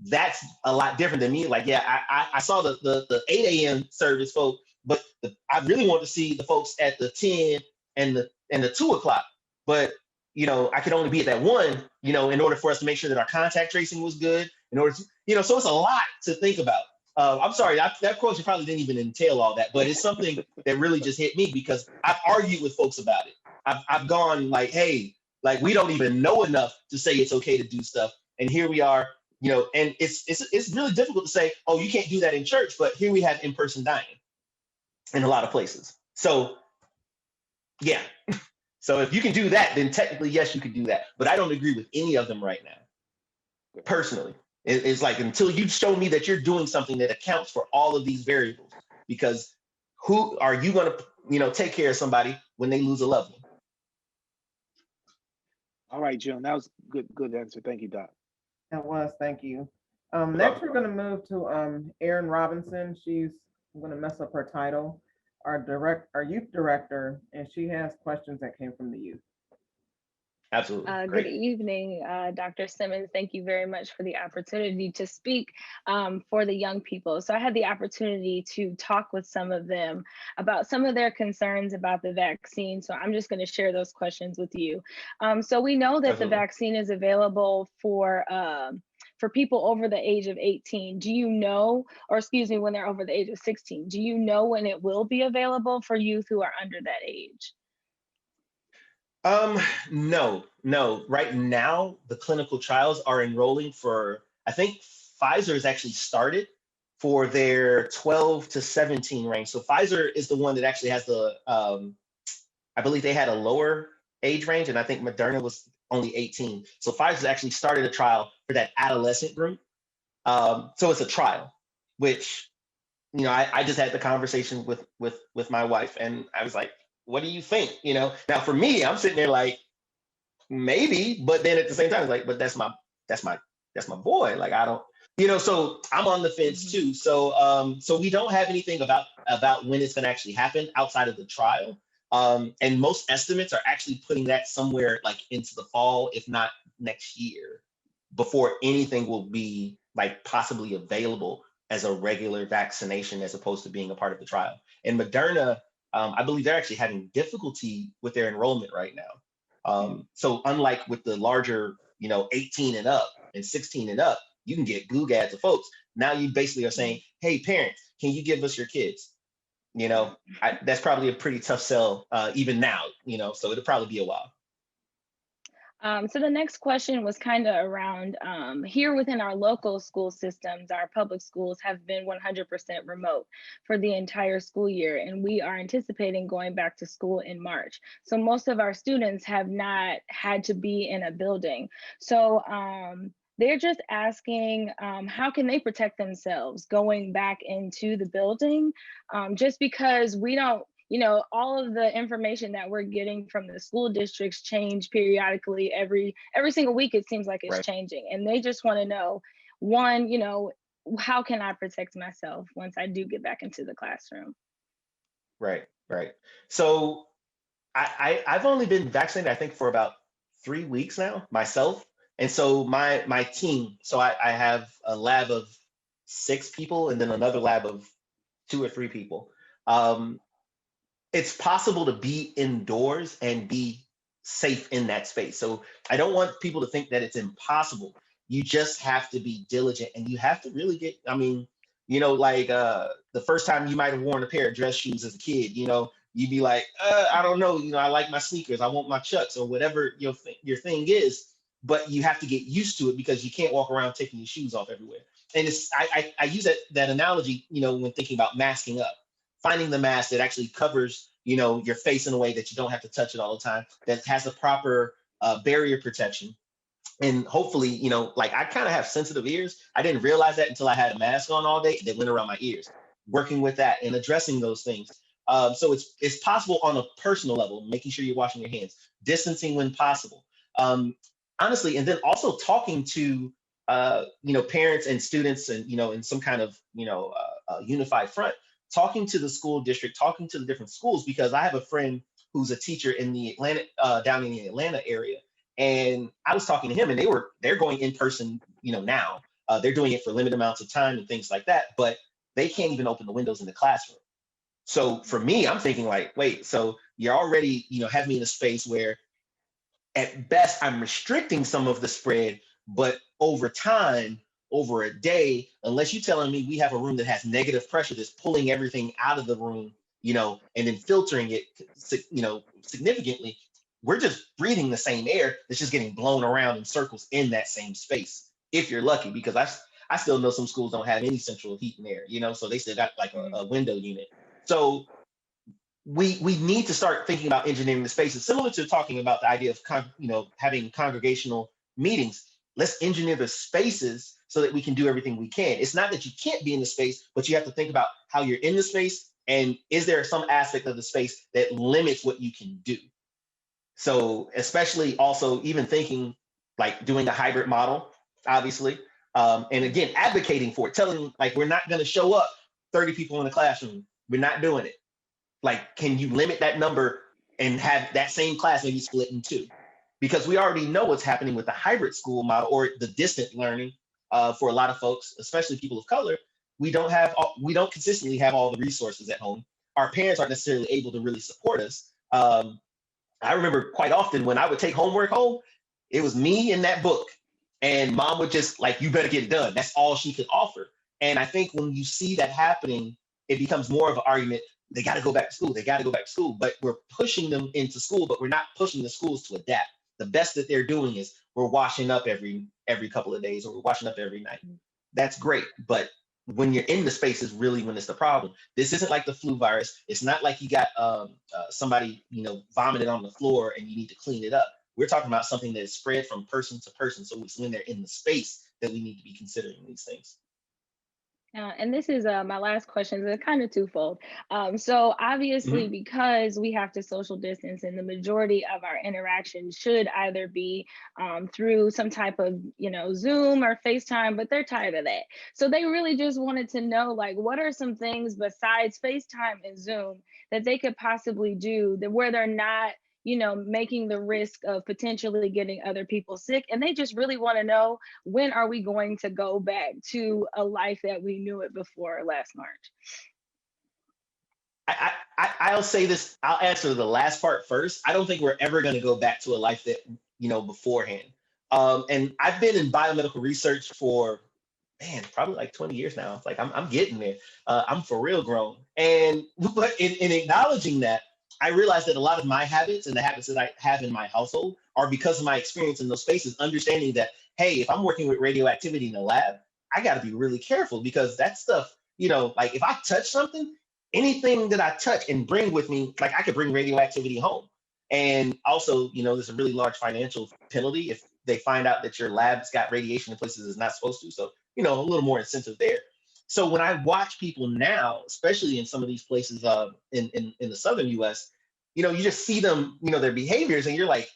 that's a lot different than me. Like, yeah, I saw the 8 a.m. service folk, but I really want to see the folks at the 10 and the 2 o'clock. But I could only be at that one, in order for us to make sure that our contact tracing was good, in order to, so it's a lot to think about. I'm sorry, that question probably didn't even entail all that, but it's something that really just hit me, because I've argued with folks about it. I've gone like, hey, Like we don't even know enough to say it's okay to do stuff. And here we are, you know, and it's really difficult to say, oh, you can't do that in church, but here we have in-person dining in a lot of places. So yeah. So if you can do that, then technically, yes, you can do that. But I don't agree with any of them right now. Personally, it's like until you show me that you're doing something that accounts for all of these variables, because who are you going to, you know, take care of somebody when they lose a loved one? All right, Jim, that was good answer. Thank you, Doc. That was, thank you. Next, we're gonna move to Erin Robinson. I'm gonna mess up her title, our youth director, and she has questions that came from the youth. Absolutely. Good Great. evening, Dr. Simmons. Thank you very much for the opportunity to speak for the young people. So I had the opportunity to talk with some of them about some of their concerns about the vaccine. So I'm just going to share those questions with you. So we know that the Absolutely. vaccine is available for people over the age of 18. Do you know, or excuse me, when they're over the age of 16, do you know when it will be available for youth who are under that age? No. Right now, the clinical trials are enrolling for, I think Pfizer has actually started for their 12 to 17 range. So Pfizer is the one that actually has the, I believe they had a lower age range, and I think Moderna was only 18. So Pfizer actually started a trial for that adolescent group. So it's a trial, which, you know, I just had the conversation with my wife, and I was like, what do you think? You know, now for me, I'm sitting there like, maybe, but then at the same time, it's like, but that's my boy. Like, I don't, you know, so I'm on the fence too. So, so we don't have anything about when it's going to actually happen outside of the trial. And most estimates are actually putting that somewhere like into the fall, if not next year, before anything will be like possibly available as a regular vaccination as opposed to being a part of the trial. And Moderna, I believe they're actually having difficulty with their enrollment right now. So unlike with the larger, you know, 18 and up and 16 and up, you can get GUGAD to folks. Now you basically are saying, hey, parents, can you give us your kids? You know, that's probably a pretty tough sell even now, you know, so it'll probably be a while. So the next question was kind of around here within our local school systems, our public schools have been 100% remote for the entire school year, and we are anticipating going back to school in March. So most of our students have not had to be in a building. So they're just asking how can they protect themselves going back into the building, just because we don't, you know, all of the information that we're getting from the school districts change periodically. Every single week, it seems like it's changing. And they just want to know, one, you know, how can I protect myself once I do get back into the classroom? Right. So I've only been vaccinated, I think, for about 3 weeks now myself. And so my team, so I have a lab of 6 people and then another lab of 2 or 3 people. It's possible to be indoors and be safe in that space. So I don't want people to think that it's impossible. You just have to be diligent, and you have to really get, I mean, you know, like the first time you might have worn a pair of dress shoes as a kid, you know, you'd be like, I don't know, you know, I like my sneakers, I want my Chucks, or whatever your thing is, but you have to get used to it because you can't walk around taking your shoes off everywhere. And it's, I use that analogy, you know, when thinking about masking up. Finding the mask that actually covers, you know, your face in a way that you don't have to touch it all the time, that has the proper barrier protection. And hopefully, you know, like I kind of have sensitive ears. I didn't realize that until I had a mask on all day that went around my ears. Working with that and addressing those things. So it's possible on a personal level, making sure you're washing your hands, distancing when possible. Honestly, and then also talking to, you know, parents and students and, you know, in some kind of, you know, unified front. Talking to the school district, talking to the different schools, because I have a friend who's a teacher in the Atlanta, down in the Atlanta area. And I was talking to him, and they're going in person, you know, now. They're doing it for limited amounts of time and things like that, but they can't even open the windows in the classroom. So for me, I'm thinking like, wait, so you're already, you know, have me in a space where at best I'm restricting some of the spread, but over time, over a day, unless you're telling me we have a room that has negative pressure that's pulling everything out of the room, you know, and then filtering it, you know, significantly, we're just breathing the same air that's just getting blown around in circles in that same space, if you're lucky, because I still know some schools don't have any central heat and air, you know, so they still got like a window unit. So we need to start thinking about engineering the spaces, similar to talking about the idea of having congregational meetings. Let's engineer the spaces so that we can do everything we can. It's not that you can't be in the space, but you have to think about how you're in the space, and is there some aspect of the space that limits what you can do. So especially also even thinking like doing a hybrid model, obviously, and again advocating for it, telling like we're not going to show up 30 people in the classroom, we're not doing it. Like, can you limit that number and have that same class maybe split in two? Because we already know what's happening with the hybrid school model or the distant learning for a lot of folks, especially people of color. We don't consistently have all the resources at home. Our parents aren't necessarily able to really support us. I remember quite often when I would take homework home, it was me in that book, and mom would just like, you better get it done. That's all she could offer. And I think when you see that happening, it becomes more of an argument. They got to go back to school. They got to go back to school. But we're pushing them into school, but we're not pushing the schools to adapt. The best that they're doing is we're washing up every couple of days, or we're washing up every night. That's great. But when you're in the space is really when it's the problem. This isn't like the flu virus. It's not like you got somebody, vomited on the floor and you need to clean it up. We're talking about something that is spread from person to person. So it's when they're in the space that we need to be considering these things. And this is my last question. They're kind of twofold. So obviously, because we have to social distance, and the majority of our interaction should either be through some type of, Zoom or FaceTime, but they're tired of that. So they really just wanted to know, like, what are some things besides FaceTime and Zoom that they could possibly do where they're not, making the risk of potentially getting other people sick. And they just really want to know, when are we going to go back to a life that we knew it before last March? I'll say this, I'll answer the last part first. I don't think we're ever going to go back to a life that, beforehand. And I've been in biomedical research for, probably like 20 years now. Like I'm getting there. I'm for real grown. But in acknowledging that, I realized that a lot of my habits and the habits that I have in my household are because of my experience in those spaces, understanding that, hey, if I'm working with radioactivity in the lab, I got to be really careful, because that stuff, like if I touch something, anything that I touch and bring with me, like I could bring radioactivity home. And also, there's a really large financial penalty if they find out that your lab's got radiation in places it's not supposed to. So, a little more incentive there. So when I watch people now, especially in some of these places in the southern US, you just see them, their behaviors, and you're like,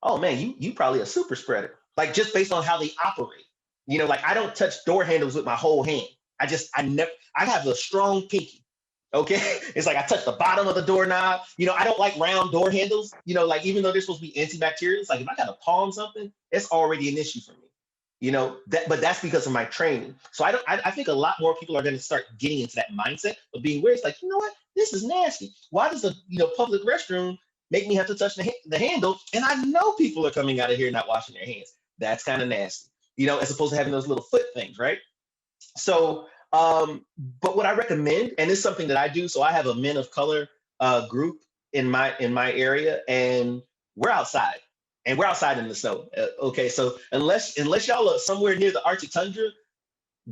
oh man, you probably a super spreader. Like just based on how they operate. Like I don't touch door handles with my whole hand. I have a strong pinky. Okay. It's like I touch the bottom of the doorknob. I don't like round door handles, like even though they're supposed to be antibacterial, it's like if I got to palm something, it's already an issue for me. But that's because of my training. So I think a lot more people are going to start getting into that mindset of being where it's like, what? This is nasty. Why does the public restroom make me have to touch the handle? And I know people are coming out of here not washing their hands. That's kind of nasty, as opposed to having those little foot things, right? So, but what I recommend, and it's something that I do, so I have a men of color group in my area, and we're outside. And we're outside in the snow. Okay, so unless y'all are somewhere near the Arctic tundra,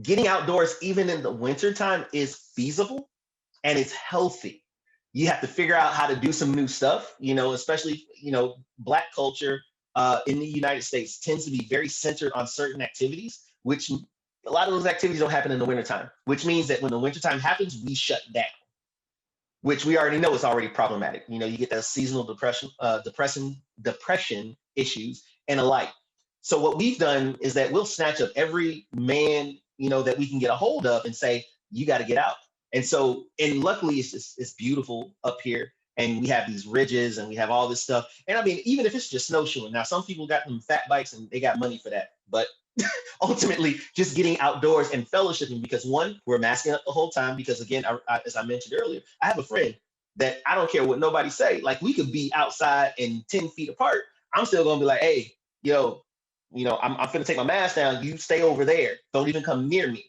getting outdoors even in the wintertime is feasible and it's healthy. You have to figure out how to do some new stuff, especially, Black culture in the United States tends to be very centered on certain activities, which a lot of those activities don't happen in the wintertime, which means that when the wintertime happens, we shut down, which we already know is already problematic. You get that seasonal depression issues and alike. So what we've done is that we'll snatch up every man, that we can get a hold of and say, you got to get out. And so, and luckily it's beautiful up here, and we have these ridges and we have all this stuff. And I mean, even if it's just snowshoeing, now some people got them fat bikes and they got money for that, but ultimately just getting outdoors and fellowshipping, because one, we're masking up the whole time, because again, as I mentioned earlier, I have a friend that I don't care what nobody say, like we could be outside and 10 feet apart. I'm still gonna be like, hey, I'm finna take my mask down. You stay over there. Don't even come near me.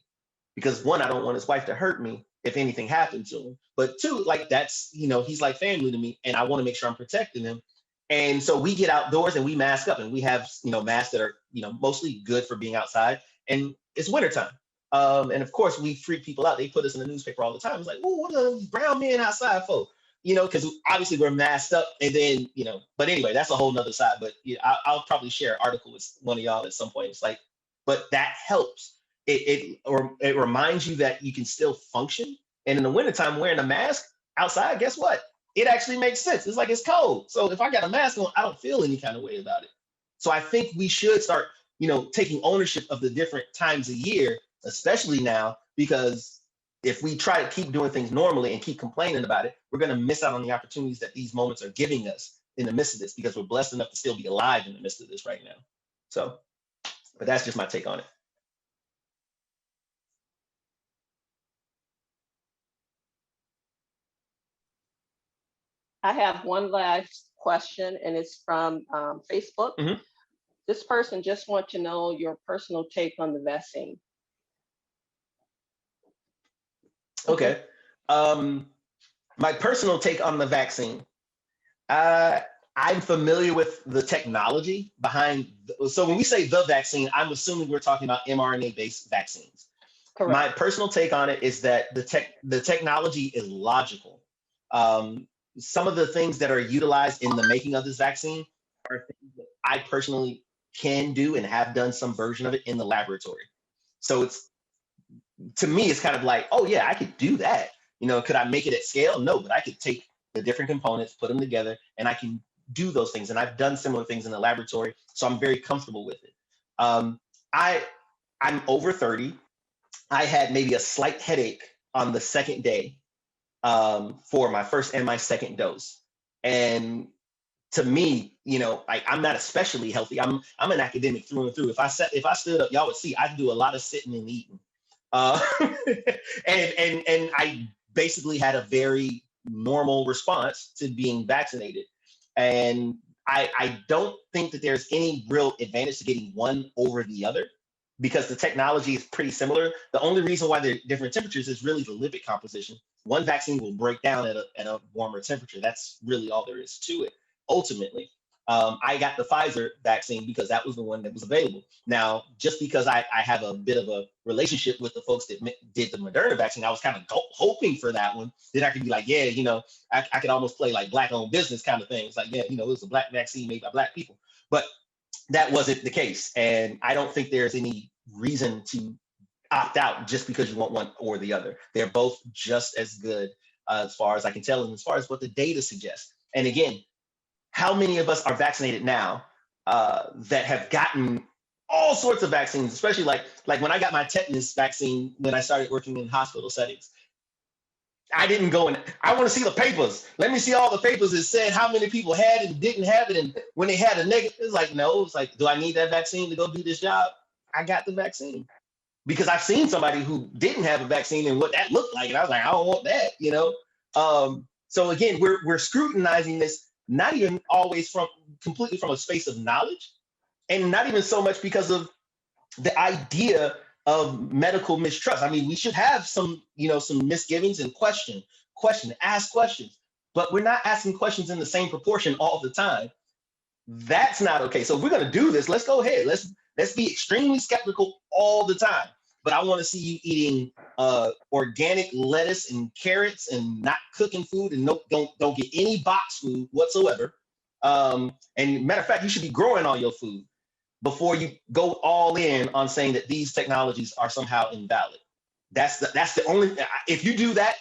Because one, I don't want his wife to hurt me if anything happened to him. But two, like that's, he's like family to me, and I want to make sure I'm protecting him. And so we get outdoors and we mask up, and we have, masks that are, mostly good for being outside. And it's wintertime. And of course, we freak people out. They put us in the newspaper all the time. It's like, oh, what are these brown men outside for? Because obviously we're masked up. And then, but anyway, that's a whole nother side. But I'll probably share an article with one of y'all at some point. It's like, but that helps. It reminds you that you can still function. And in the wintertime, wearing a mask outside, guess what? It actually makes sense. It's like it's cold. So if I got a mask on, I don't feel any kind of way about it. So I think we should start, taking ownership of the different times a year, especially now, because if we try to keep doing things normally and keep complaining about it, we're going to miss out on the opportunities that these moments are giving us in the midst of this, because we're blessed enough to still be alive in the midst of this right now. So, but that's just my take on it. I have one last question, and it's from Facebook. Mhm. This person just wants to know your personal take on the vaccine. Okay. My personal take on the vaccine. I'm familiar with the technology behind. So when we say the vaccine, I'm assuming we're talking about mRNA-based vaccines. Correct. My personal take on it is that the technology is logical. Some of the things that are utilized in the making of this vaccine are things that I personally can do and have done some version of it in the laboratory. So to me, it's kind of like, oh yeah, I could do that. Could I make it at scale? No, but I could take the different components, put them together, and I can do those things. And I've done similar things in the laboratory, so I'm very comfortable with it. I'm over 30. I had maybe a slight headache on the second day for my first and my second dose. And to me, I'm not especially healthy. I'm an academic through and through. If I stood up, y'all would see I do a lot of sitting and eating. And I basically had a very normal response to being vaccinated. And I don't think that there's any real advantage to getting one over the other, because the technology is pretty similar. The only reason why they're different temperatures is really the lipid composition. One vaccine will break down at a warmer temperature. That's really all there is to it, ultimately. I got the Pfizer vaccine because that was the one that was available. Now, just because I have a bit of a relationship with the folks that did the Moderna vaccine, I was kind of hoping for that one. Then I could be like, yeah, I could almost play like Black-owned business kind of thing. It's like, yeah, it was a Black vaccine made by Black people. But that wasn't the case. And I don't think there's any reason to opt out just because you want one or the other. They're both just as good as far as I can tell, and as far as what the data suggests. And again, how many of us are vaccinated now that have gotten all sorts of vaccines, especially like when I got my tetanus vaccine when I started working in hospital settings. I didn't go and I want to see the papers. Let me see all the papers that said how many people had it and didn't have it. And when they had a negative, it's like, no, it's like, do I need that vaccine to go do this job? I got the vaccine because I've seen somebody who didn't have a vaccine and what that looked like. And I was like, I don't want that, So again, we're scrutinizing this, not even always completely from a space of knowledge, and not even so much because of the idea of medical mistrust. I mean, we should have some misgivings and ask questions, but we're not asking questions in the same proportion all the time. That's not okay. So if we're going to do this, let's go ahead. Let's be extremely skeptical all the time. But I want to see you eating organic lettuce and carrots and not cooking food, and don't get any box food whatsoever. And matter of fact, you should be growing all your food before you go all in on saying that these technologies are somehow invalid. That's the only. If you do that,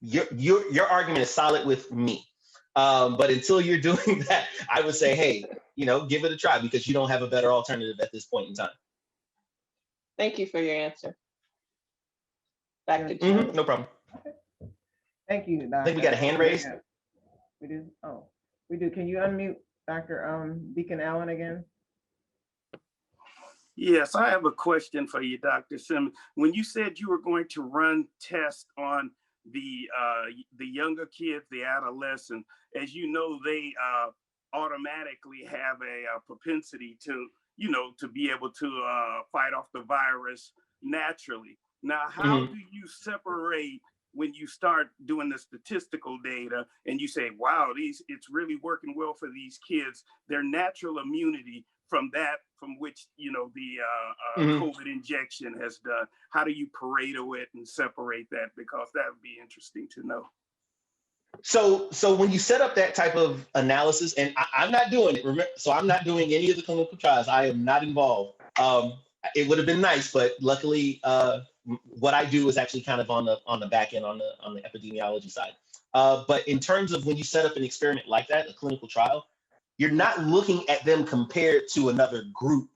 your argument is solid with me. But until you're doing that, I would say, hey, give it a try, because you don't have a better alternative at this point in time. Thank you for your answer. Back to you. No problem. Okay. Thank you, Doctor. I think we got a hand raised. We do. Oh, we do. Can you unmute Dr. Deacon Allen again? Yes, I have a question for you, Dr. Simmons. When you said you were going to run tests on the younger kids, the adolescents, as you know, they automatically have a propensity to be able to fight off the virus naturally. Now, how do you separate when you start doing the statistical data and you say, wow, it's really working well for these kids, their natural immunity from which, the COVID injection has done, how do you Pareto it and separate that? Because that would be interesting to know. So when you set up that type of analysis, and I'm not doing it, remember, so I'm not doing any of the clinical trials. I am not involved. It would have been nice, but luckily, what I do is actually kind of on the back end, on the epidemiology side. But in terms of when you set up an experiment like that, a clinical trial, you're not looking at them compared to another group,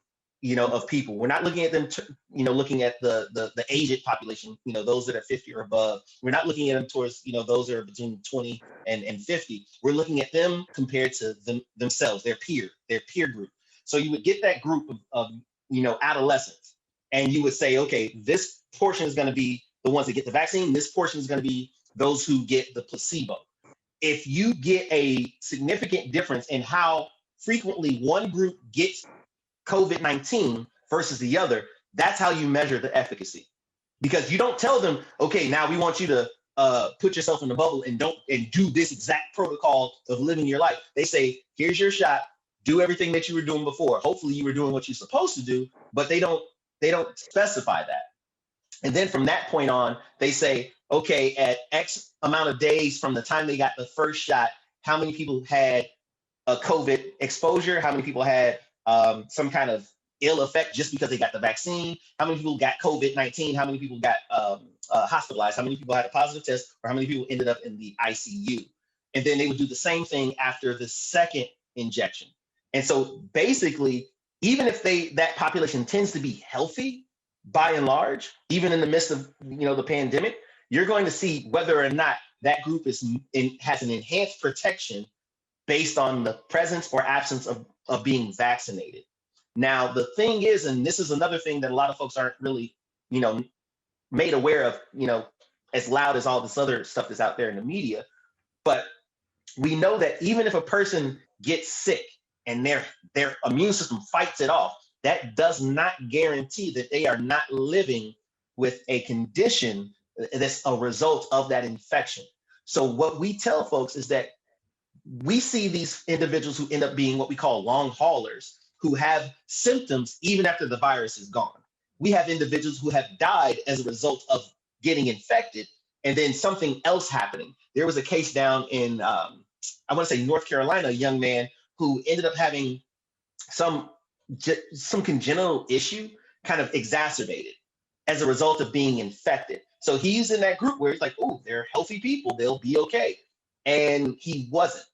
of people. We're not looking at them, looking at the aged population, those that are 50 or above. We're not looking at them towards, those that are between 20 and 50. We're looking at them compared to themselves, their peer group. So you would get that group of adolescents, and you would say, okay, this portion is going to be the ones that get the vaccine. This portion is going to be those who get the placebo. If you get a significant difference in how frequently one group gets COVID-19 versus the other, that's how you measure the efficacy. Because you don't tell them, okay, now we want you to put yourself in the bubble and do this exact protocol of living your life. They say, here's your shot, do everything that you were doing before. Hopefully you were doing what you're supposed to do, but they don't specify that. And then from that point on, they say, okay, at X amount of days from the time they got the first shot, how many people had a COVID exposure? How many people had some kind of ill effect just because they got the vaccine? How many people got COVID-19? How many people got hospitalized? How many people had a positive test? Or how many people ended up in the ICU? And then they would do the same thing after the second injection. And so basically, even if that population tends to be healthy by and large, even in the midst of the pandemic, you're going to see whether or not that group has an enhanced protection based on the presence or absence of being vaccinated. Now, the thing is, and this is another thing that a lot of folks aren't really, made aware of, as loud as all this other stuff that's out there in the media, but we know that even if a person gets sick and their immune system fights it off, that does not guarantee that they are not living with a condition that's a result of that infection. So what we tell folks is that we see these individuals who end up being what we call long haulers, who have symptoms even after the virus is gone. We have individuals who have died as a result of getting infected and then something else happening. There was a case down in, I want to say North Carolina, a young man who ended up having some congenital issue kind of exacerbated as a result of being infected. So he's in that group where it's like, oh, they're healthy people, they'll be okay. And he wasn't.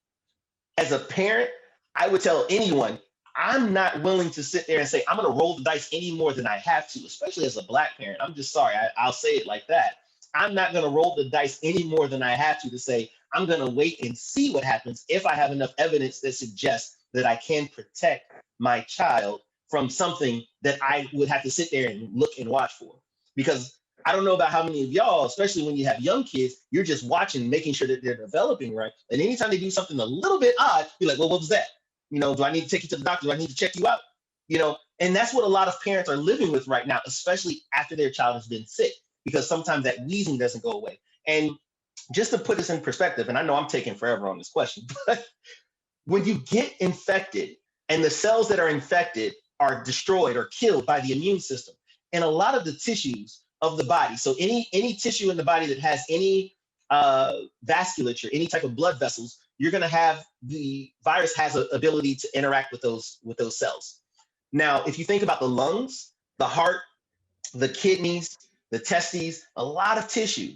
As a parent, I would tell anyone, I'm not willing to sit there and say, I'm going to roll the dice any more than I have to, especially as a Black parent. I'm just sorry, I'll say it like that. I'm not going to roll the dice any more than I have to say, I'm going to wait and see what happens if I have enough evidence that suggests that I can protect my child from something that I would have to sit there and look and watch for. Because I don't know about how many of y'all, especially when you have young kids, you're just watching, making sure that they're developing right. And anytime they do something a little bit odd, you're like, well, what was that? Do I need to take you to the doctor? Do I need to check you out? And that's what a lot of parents are living with right now, especially after their child has been sick, because sometimes that wheezing doesn't go away. And just to put this in perspective, and I know I'm taking forever on this question, but when you get infected and the cells that are infected are destroyed or killed by the immune system, and a lot of the tissues of the body, so any tissue in the body that has any vasculature, any type of blood vessels, you're going to have the virus has an ability to interact with those cells. Now, if you think about the lungs, the heart, the kidneys, the testes, a lot of tissue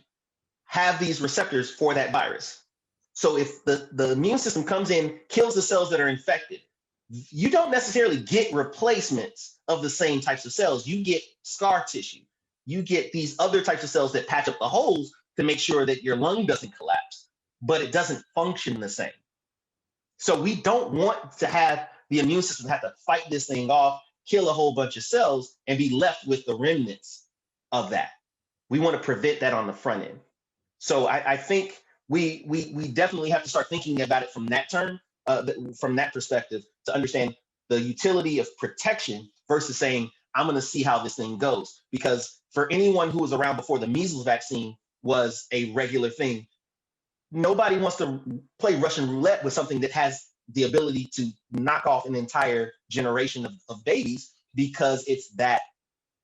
have these receptors for that virus. So if the immune system comes in, kills the cells that are infected, you don't necessarily get replacements of the same types of cells. You get scar tissue. You get these other types of cells that patch up the holes to make sure that your lung doesn't collapse, but it doesn't function the same. So we don't want to have the immune system have to fight this thing off, kill a whole bunch of cells, and be left with the remnants of that. We want to prevent that on the front end. So I think we definitely have to start thinking about it from that term, from that perspective, to understand the utility of protection versus saying, I'm going to see how this thing goes. Because for anyone who was around before the measles vaccine, was a regular thing. Nobody wants to play Russian roulette with something that has the ability to knock off an entire generation of babies, because it's that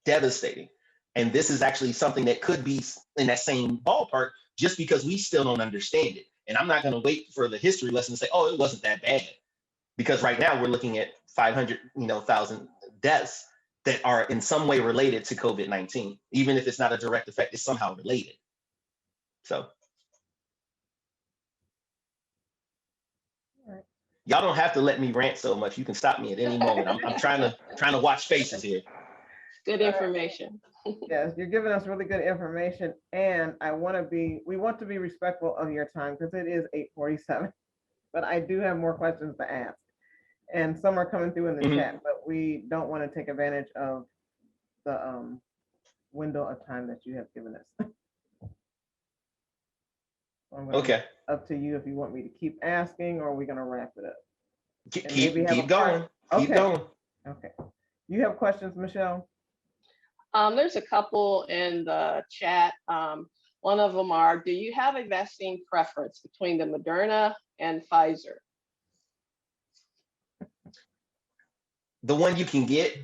devastating. And this is actually something that could be in that same ballpark, just because we still don't understand it. And I'm not going to wait for the history lesson to say, oh, it wasn't that bad. Because right now we're looking at 500,000 deaths that are in some way related to COVID-19. Even if it's not a direct effect, it's somehow related. So y'all don't have to let me rant so much. You can stop me at any moment. I'm trying to watch faces here. Good information. Yes, you're giving us really good information, and we want to be respectful of your time because it is 8:47, but I do have more questions to ask. And some are coming through in the chat, but we don't want to take advantage of the window of time that you have given us. Okay. Up to you if you want me to keep asking, or we're going to wrap it up. Keep going. Keep going. Okay. You have questions, Michelle? There's a couple in the chat. One of them are, do you have a vaccine preference between the Moderna and Pfizer? The one you can get.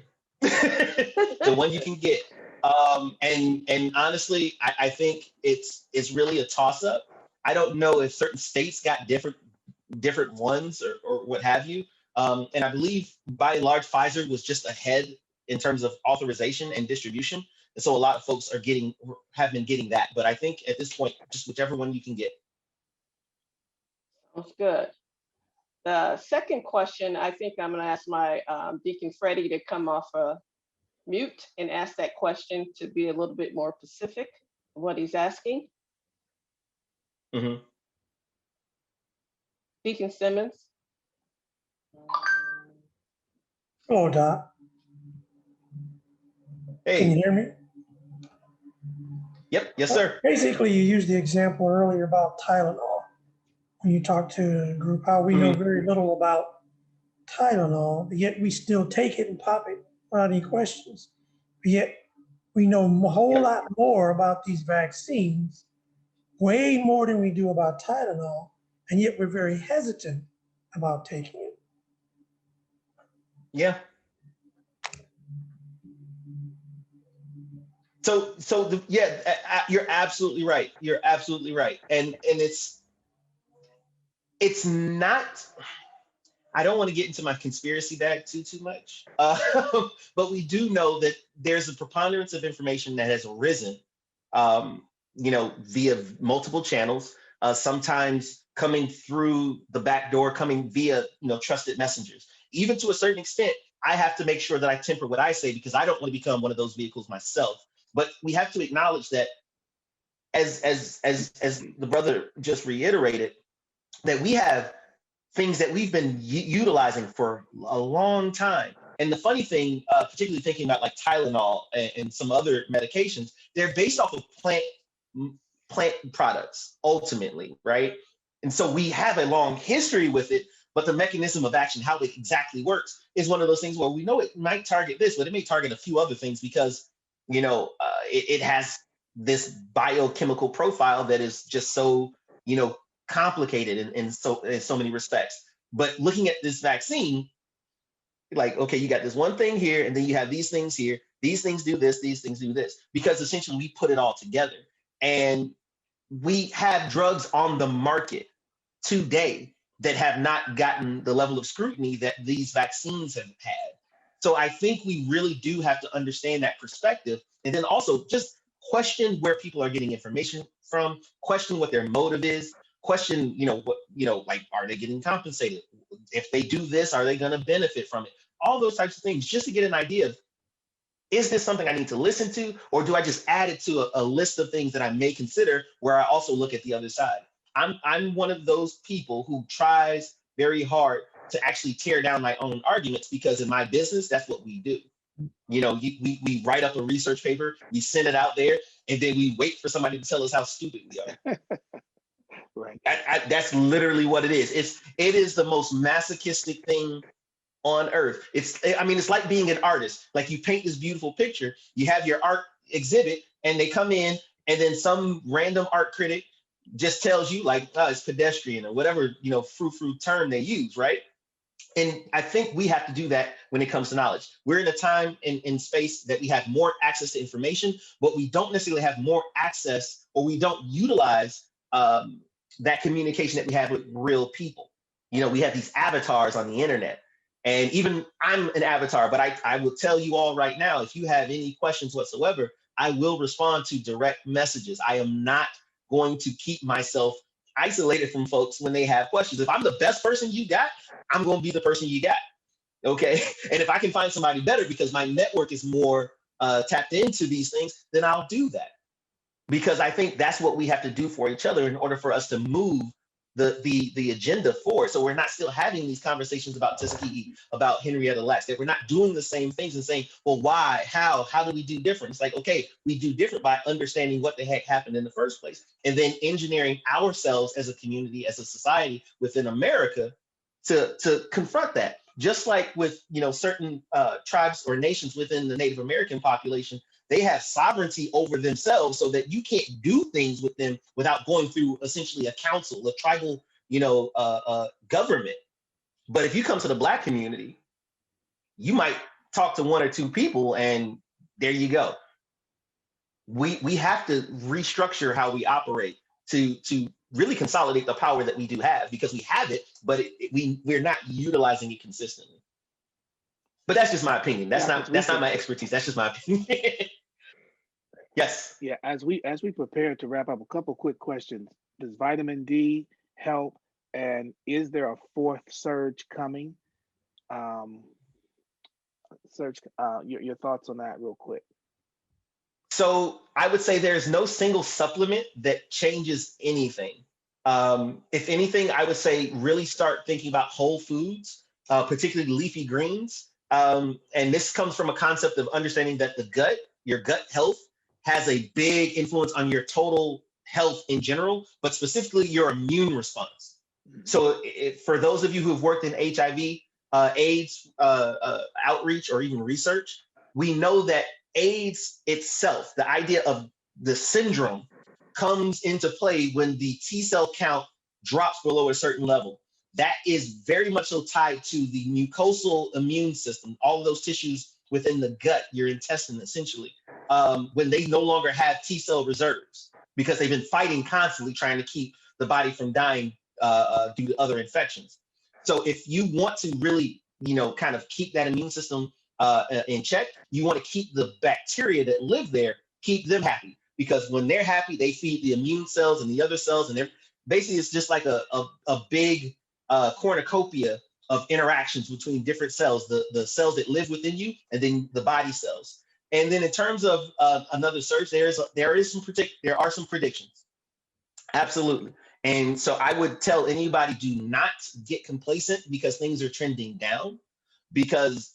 The one you can get. And honestly, I think it's really a toss-up. I don't know if certain states got different ones or what have you. And I believe by and large, Pfizer was just ahead in terms of authorization and distribution. And so a lot of folks have been getting that. But I think at this point, just whichever one you can get. Sounds good. The second question, I think I'm going to ask my Deacon Freddie to come off mute and ask that question to be a little bit more specific of what he's asking. Mm-hmm. Deacon Simmons. Hello, Doc. Hey. Can you hear me? Yep. Yes, sir. Basically, you used the example earlier about Tylenol. When you talk to a group, how we know very little about Tylenol, but yet we still take it and pop it without any questions. But yet we know a whole lot more about these vaccines, way more than we do about Tylenol, and yet we're very hesitant about taking it. Yeah. So you're absolutely right. You're absolutely right. And it's not, I don't want to get into my conspiracy bag too much, but we do know that there's a preponderance of information that has arisen, via multiple channels, sometimes coming through the back door, coming via, trusted messengers. Even to a certain extent, I have to make sure that I temper what I say, because I don't want to become one of those vehicles myself. But we have to acknowledge that, as the brother just reiterated, that we have things that we've been utilizing for a long time. And the funny thing, particularly thinking about like Tylenol and some other medications, they're based off of plant products ultimately, right? And so we have a long history with it, but the mechanism of action, how it exactly works, is one of those things where we know it might target this, but it may target a few other things because, it has this biochemical profile that is just so, complicated in so many respects. But looking at this vaccine, like, okay, you got this one thing here, and then you have these things here. These things do this, these things do this, because essentially we put it all together. And we have drugs on the market today that have not gotten the level of scrutiny that these vaccines have had. So I think we really do have to understand that perspective, and then also just question where people are getting information from, question what their motive is, question, like, are they getting compensated? If they do this, are they going to benefit from it? All those types of things, just to get an idea of, is this something I need to listen to, or do I just add it to a list of things that I may consider, where I also look at the other side? I'm one of those people who tries very hard to actually tear down my own arguments, because in my business, that's what we do. We write up a research paper, we send it out there, and then we wait for somebody to tell us how stupid we are. Right. That's literally what it is. It is the most masochistic thing on earth. It's like being an artist. Like, you paint this beautiful picture, you have your art exhibit, and they come in and then some random art critic just tells you like, oh, it's pedestrian or whatever, frou-frou term they use, right? And I think we have to do that when it comes to knowledge. We're in a time in space that we have more access to information, but we don't necessarily have more access, or we don't utilize that communication that we have with real people. We have these avatars on the internet, and even I'm an avatar, but I will tell you all right now, if you have any questions whatsoever, I will respond to direct messages. I am not going to keep myself isolated from folks when they have questions. If I'm the best person you got, I'm going to be the person you got. Okay. And if I can find somebody better because my network is more tapped into these things, then I'll do that. Because I think that's what we have to do for each other in order for us to move the agenda forward. So we're not still having these conversations about Tuskegee, about Henrietta Lacks, that we're not doing the same things and saying, well, why, how do we do different? It's like, okay, we do different by understanding what the heck happened in the first place, and then engineering ourselves as a community, as a society within America to confront that. Just like with certain tribes or nations within the Native American population, they have sovereignty over themselves, so that you can't do things with them without going through essentially a council, a tribal, government. But if you come to the Black community, you might talk to one or two people, and there you go. We have to restructure how we operate to really consolidate the power that we do have, because we have it, but we're not utilizing it consistently. But that's just my opinion. That's not my expertise. That's just my opinion. Yes. Yeah, as we prepare to wrap up, a couple quick questions. Does vitamin D help? And is there a fourth surge coming? Your thoughts on that real quick. So I would say there's no single supplement that changes anything. If anything, I would say really start thinking about whole foods, particularly leafy greens. And this comes from a concept of understanding that your gut health, has a big influence on your total health in general, but specifically your immune response. So for those of you who have worked in HIV, AIDS outreach, or even research, we know that AIDS itself, the idea of the syndrome, comes into play when the T cell count drops below a certain level. That is very much so tied to the mucosal immune system, all of those tissues within the gut, your intestine, essentially, when they no longer have T cell reserves, because they've been fighting constantly trying to keep the body from dying due to other infections. So if you want to really, kind of keep that immune system in check, you want to keep the bacteria that live there, keep them happy, because when they're happy, they feed the immune cells and the other cells, and basically it's just like a big cornucopia of interactions between different cells, the cells that live within you, and then the body cells. And then in terms of another surge, there are some predictions. Absolutely. And so I would tell anybody, do not get complacent because things are trending down, because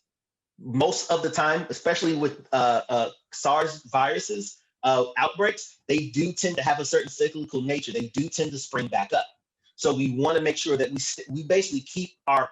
most of the time, especially with SARS viruses, outbreaks, they do tend to have a certain cyclical nature. They do tend to spring back up. So we want to make sure that we basically keep our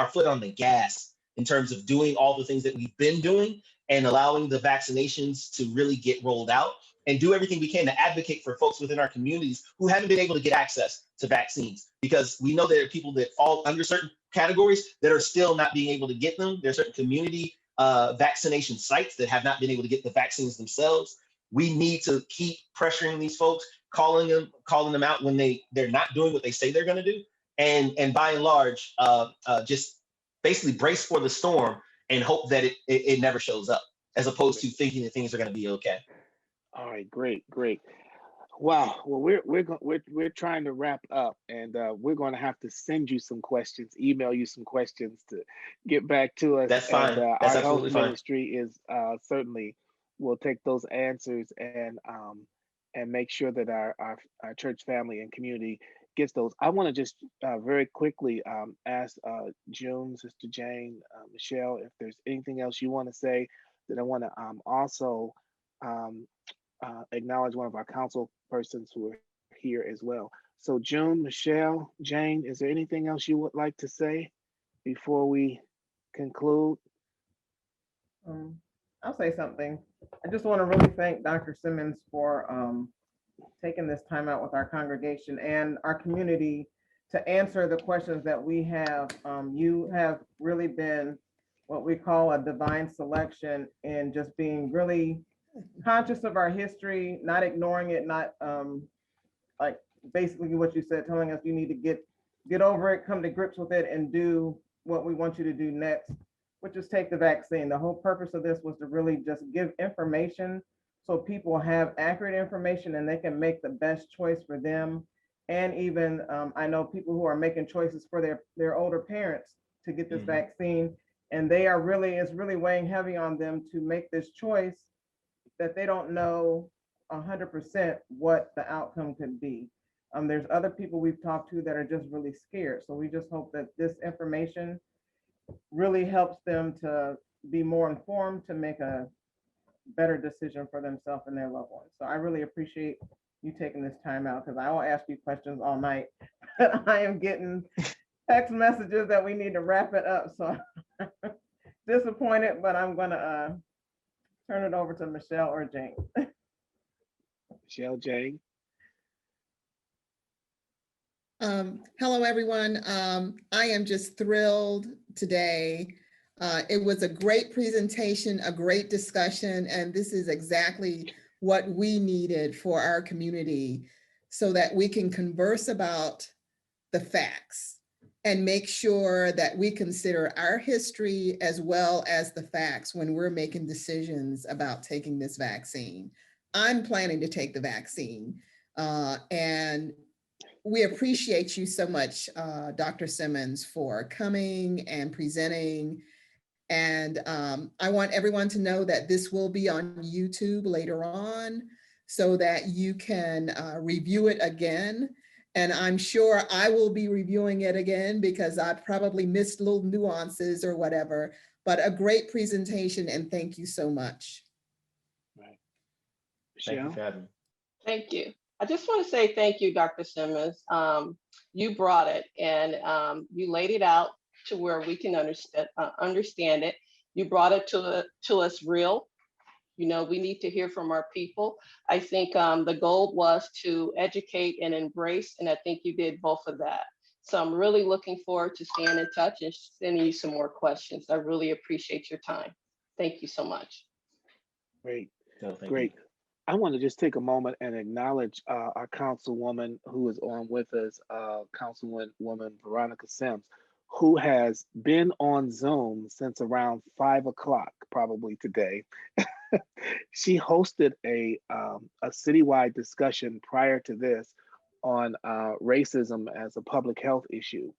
foot on the gas in terms of doing all the things that we've been doing, and allowing the vaccinations to really get rolled out, and do everything we can to advocate for folks within our communities who haven't been able to get access to vaccines, because we know there are people that fall under certain categories that are still not being able to get them. There are certain community vaccination sites that have not been able to get the vaccines themselves. We need to keep pressuring these folks, calling them out when they're not doing what they say they're going to do, and by and large, just basically brace for the storm and hope that it never shows up, as opposed to thinking that things are going to be okay. All right, great. Wow. Well, we're trying to wrap up, and we're going to have to send you some questions, email you some questions to get back to us. That's fine. And, That's our absolutely health fine. ministry is certainly will take those answers and make sure that our church family and community gets those. I want to just very quickly ask June, Sister Jane, Michelle, if there's anything else you want to say. That I want to also acknowledge one of our council persons who are here as well. So June, Michelle, Jane, is there anything else you would like to say before we conclude? I'll say something. I just want to really thank Dr. Simmons for taking this time out with our congregation and our community to answer the questions that we have. You have really been what we call a divine selection in just being really conscious of our history, not ignoring it, not like basically what you said, telling us you need to get over it, come to grips with it, and do what we want you to do next, which is take the vaccine. The whole purpose of this was to really just give information so people have accurate information and they can make the best choice for them. And even I know people who are making choices for their older parents to get this vaccine, and they are really, it's really weighing heavy on them to make this choice that they don't know 100% what the outcome could be. There's other people we've talked to that are just really scared. So we just hope that this information really helps them to be more informed, to make a better decision for themselves and their loved ones. So I really appreciate you taking this time out, because I will ask you questions all night, but I am getting text messages that we need to wrap it up. So disappointed, but I'm gonna turn it over to Michelle or Jane. Michelle, Jane. Hello, everyone. I am just thrilled today. It was a great presentation, a great discussion, and this is exactly what we needed for our community so that we can converse about the facts and make sure that we consider our history as well as the facts when we're making decisions about taking this vaccine. I'm planning to take the vaccine, and we appreciate you so much, Dr. Simmons, for coming and presenting. And I want everyone to know that this will be on YouTube later on so that you can review it again. And I'm sure I will be reviewing it again because I probably missed little nuances or whatever, but a great presentation, and thank you so much. Right. Thank you Michelle? for having me. Thank you. I just want to say thank you, Dr. Simmons. You brought it, and you laid it out to where we can understand it. You brought it to us real. You know, we need to hear from our people. I think the goal was to educate and embrace, and I think you did both of that. So I'm really looking forward to staying in touch and sending you some more questions. I really appreciate your time. Thank you so much. Great, So thank great. you. I want to just take a moment and acknowledge our councilwoman who is on with us, Councilwoman Veronica Sims, who has been on Zoom since around 5 o'clock, probably today. She hosted a citywide discussion prior to this on racism as a public health issue,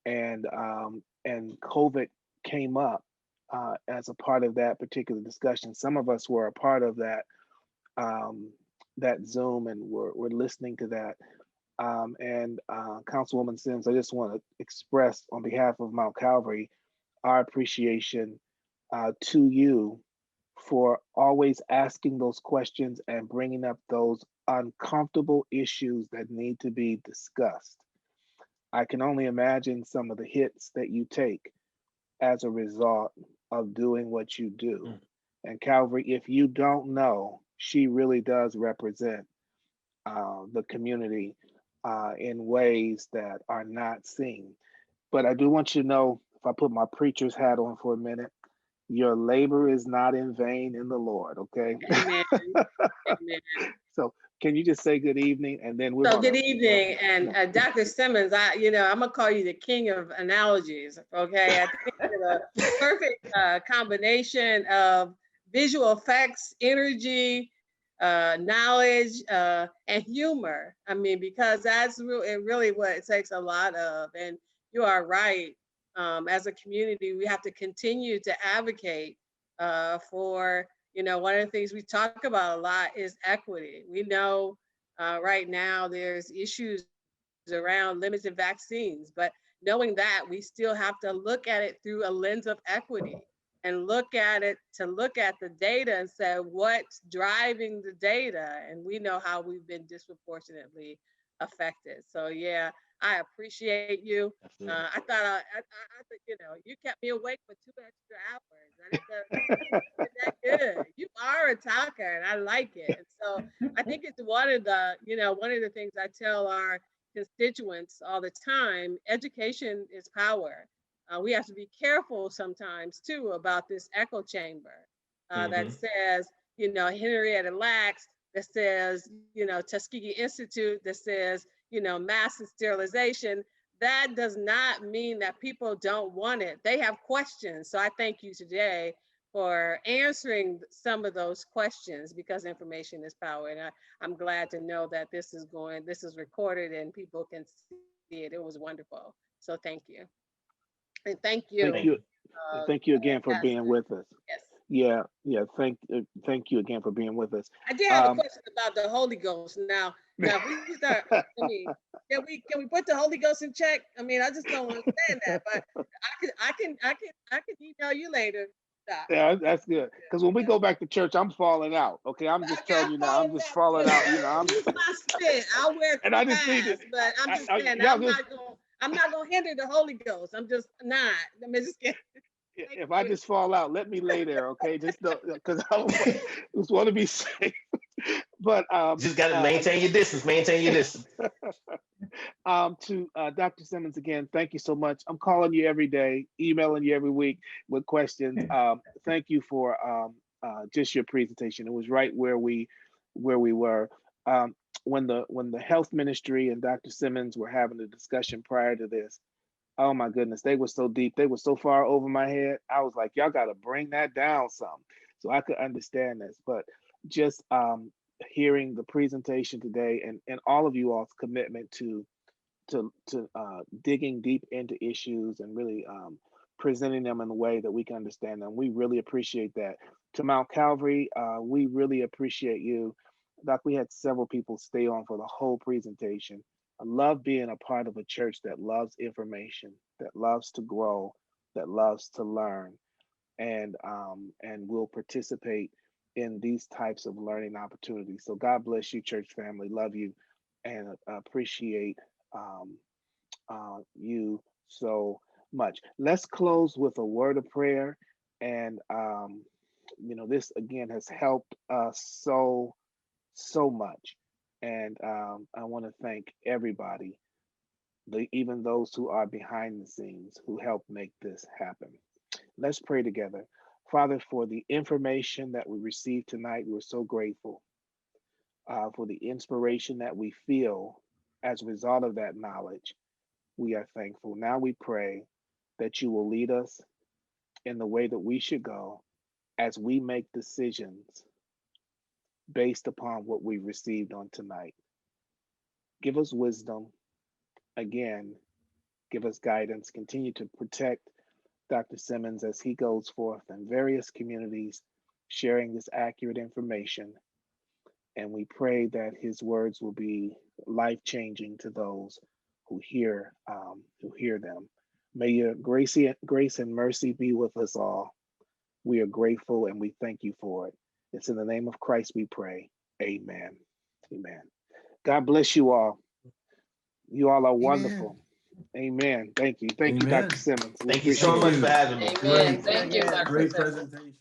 and COVID came up as a part of that particular discussion. Some of us were a part of that Zoom, and we're listening to that. Councilwoman Sims, I just want to express on behalf of Mount Calvary our appreciation to you for always asking those questions and bringing up those uncomfortable issues that need to be discussed. I can only imagine some of the hits that you take as a result of doing what you do. And Calvary, if you don't know, she really does represent the community in ways that are not seen. But I do want you to know, if I put my preacher's hat on for a minute, your labor is not in vain in the Lord, okay? Amen. Amen. So can you just say good evening, and then we're So good evening, and Dr. Simmons, I'm gonna call you the king of analogies, okay? I think you're the perfect combination of visual effects, energy, knowledge, and humor. I mean, because that's really what it takes a lot of. And you are right. As a community, we have to continue to advocate for, one of the things we talk about a lot is equity. We know right now there's issues around limited vaccines, but knowing that, we still have to look at it through a lens of equity and look at the data and say, what's driving the data? And we know how we've been disproportionately affected. So yeah, I appreciate you. I thought, you kept me awake for 2 extra hours. That good. a talker and I like it. So I think it's one of the things I tell our constituents all the time: education is power. We have to be careful sometimes too about this echo chamber that says, Henrietta Lacks, that says, Tuskegee Institute, that says, massive sterilization. That does not mean that people don't want it. They have questions. So I thank you today for answering some of those questions, because information is power. And I'm glad to know that this is recorded and people can see it. It was wonderful. So thank you. And thank you. Thank you. Thank you again for being with us. Yes. Yeah. Thank you again for being with us. I did have a question about the Holy Ghost. Now if we start, can we put the Holy Ghost in check? I mean, I just don't understand that, but I can email you later. Doc. Yeah, that's good. Because when we go back to church, I'm falling out. Okay, I'm just telling you now. I'm just falling out. Use my spit. I'll wear and I just need it. But I'm just saying, I'm not gonna hinder the Holy Ghost. I'm just not. I'm just kidding. If I just fall out, let me lay there, okay? Just because I just want to be safe. But just got to maintain your distance. Maintain your distance. To Dr. Simmons again, thank you so much. I'm calling you every day, emailing you every week with questions. Thank you for just your presentation. It was right where we were. When the health ministry and Dr. Simmons were having a discussion prior to this, oh my goodness, they were so deep. They were so far over my head. I was like, y'all got to bring that down some so I could understand this. But just hearing the presentation today and all of you all's commitment to digging deep into issues and really presenting them in a way that we can understand them. We really appreciate that. To Mount Calvary, we really appreciate you. Doc, we had several people stay on for the whole presentation. I love being a part of a church that loves information, that loves to grow, that loves to learn, and will participate in these types of learning opportunities. So God bless you, church family. Love you and appreciate you so much. Let's close with a word of prayer. And this again has helped us so much. And I want to thank everybody, even those who are behind the scenes, who helped make this happen. Let's pray together. Father, for the information that we received tonight, we're so grateful. For the inspiration that we feel as a result of that knowledge, we are thankful. Now we pray that you will lead us in the way that we should go as we make decisions based upon what we received on tonight. Give us wisdom. Again, give us guidance. Continue to protect Dr. Simmons as he goes forth in various communities, sharing this accurate information. And we pray that his words will be life-changing to those who hear them. May your grace and mercy be with us all. We are grateful and we thank you for it. It's in the name of Christ we pray. Amen. Amen. God bless you all. You all are wonderful. Amen. Thank you. Thank you, Dr. Simmons. Thank you so much for having me. Amen. Thank you, Dr. Great Simmons. presentation.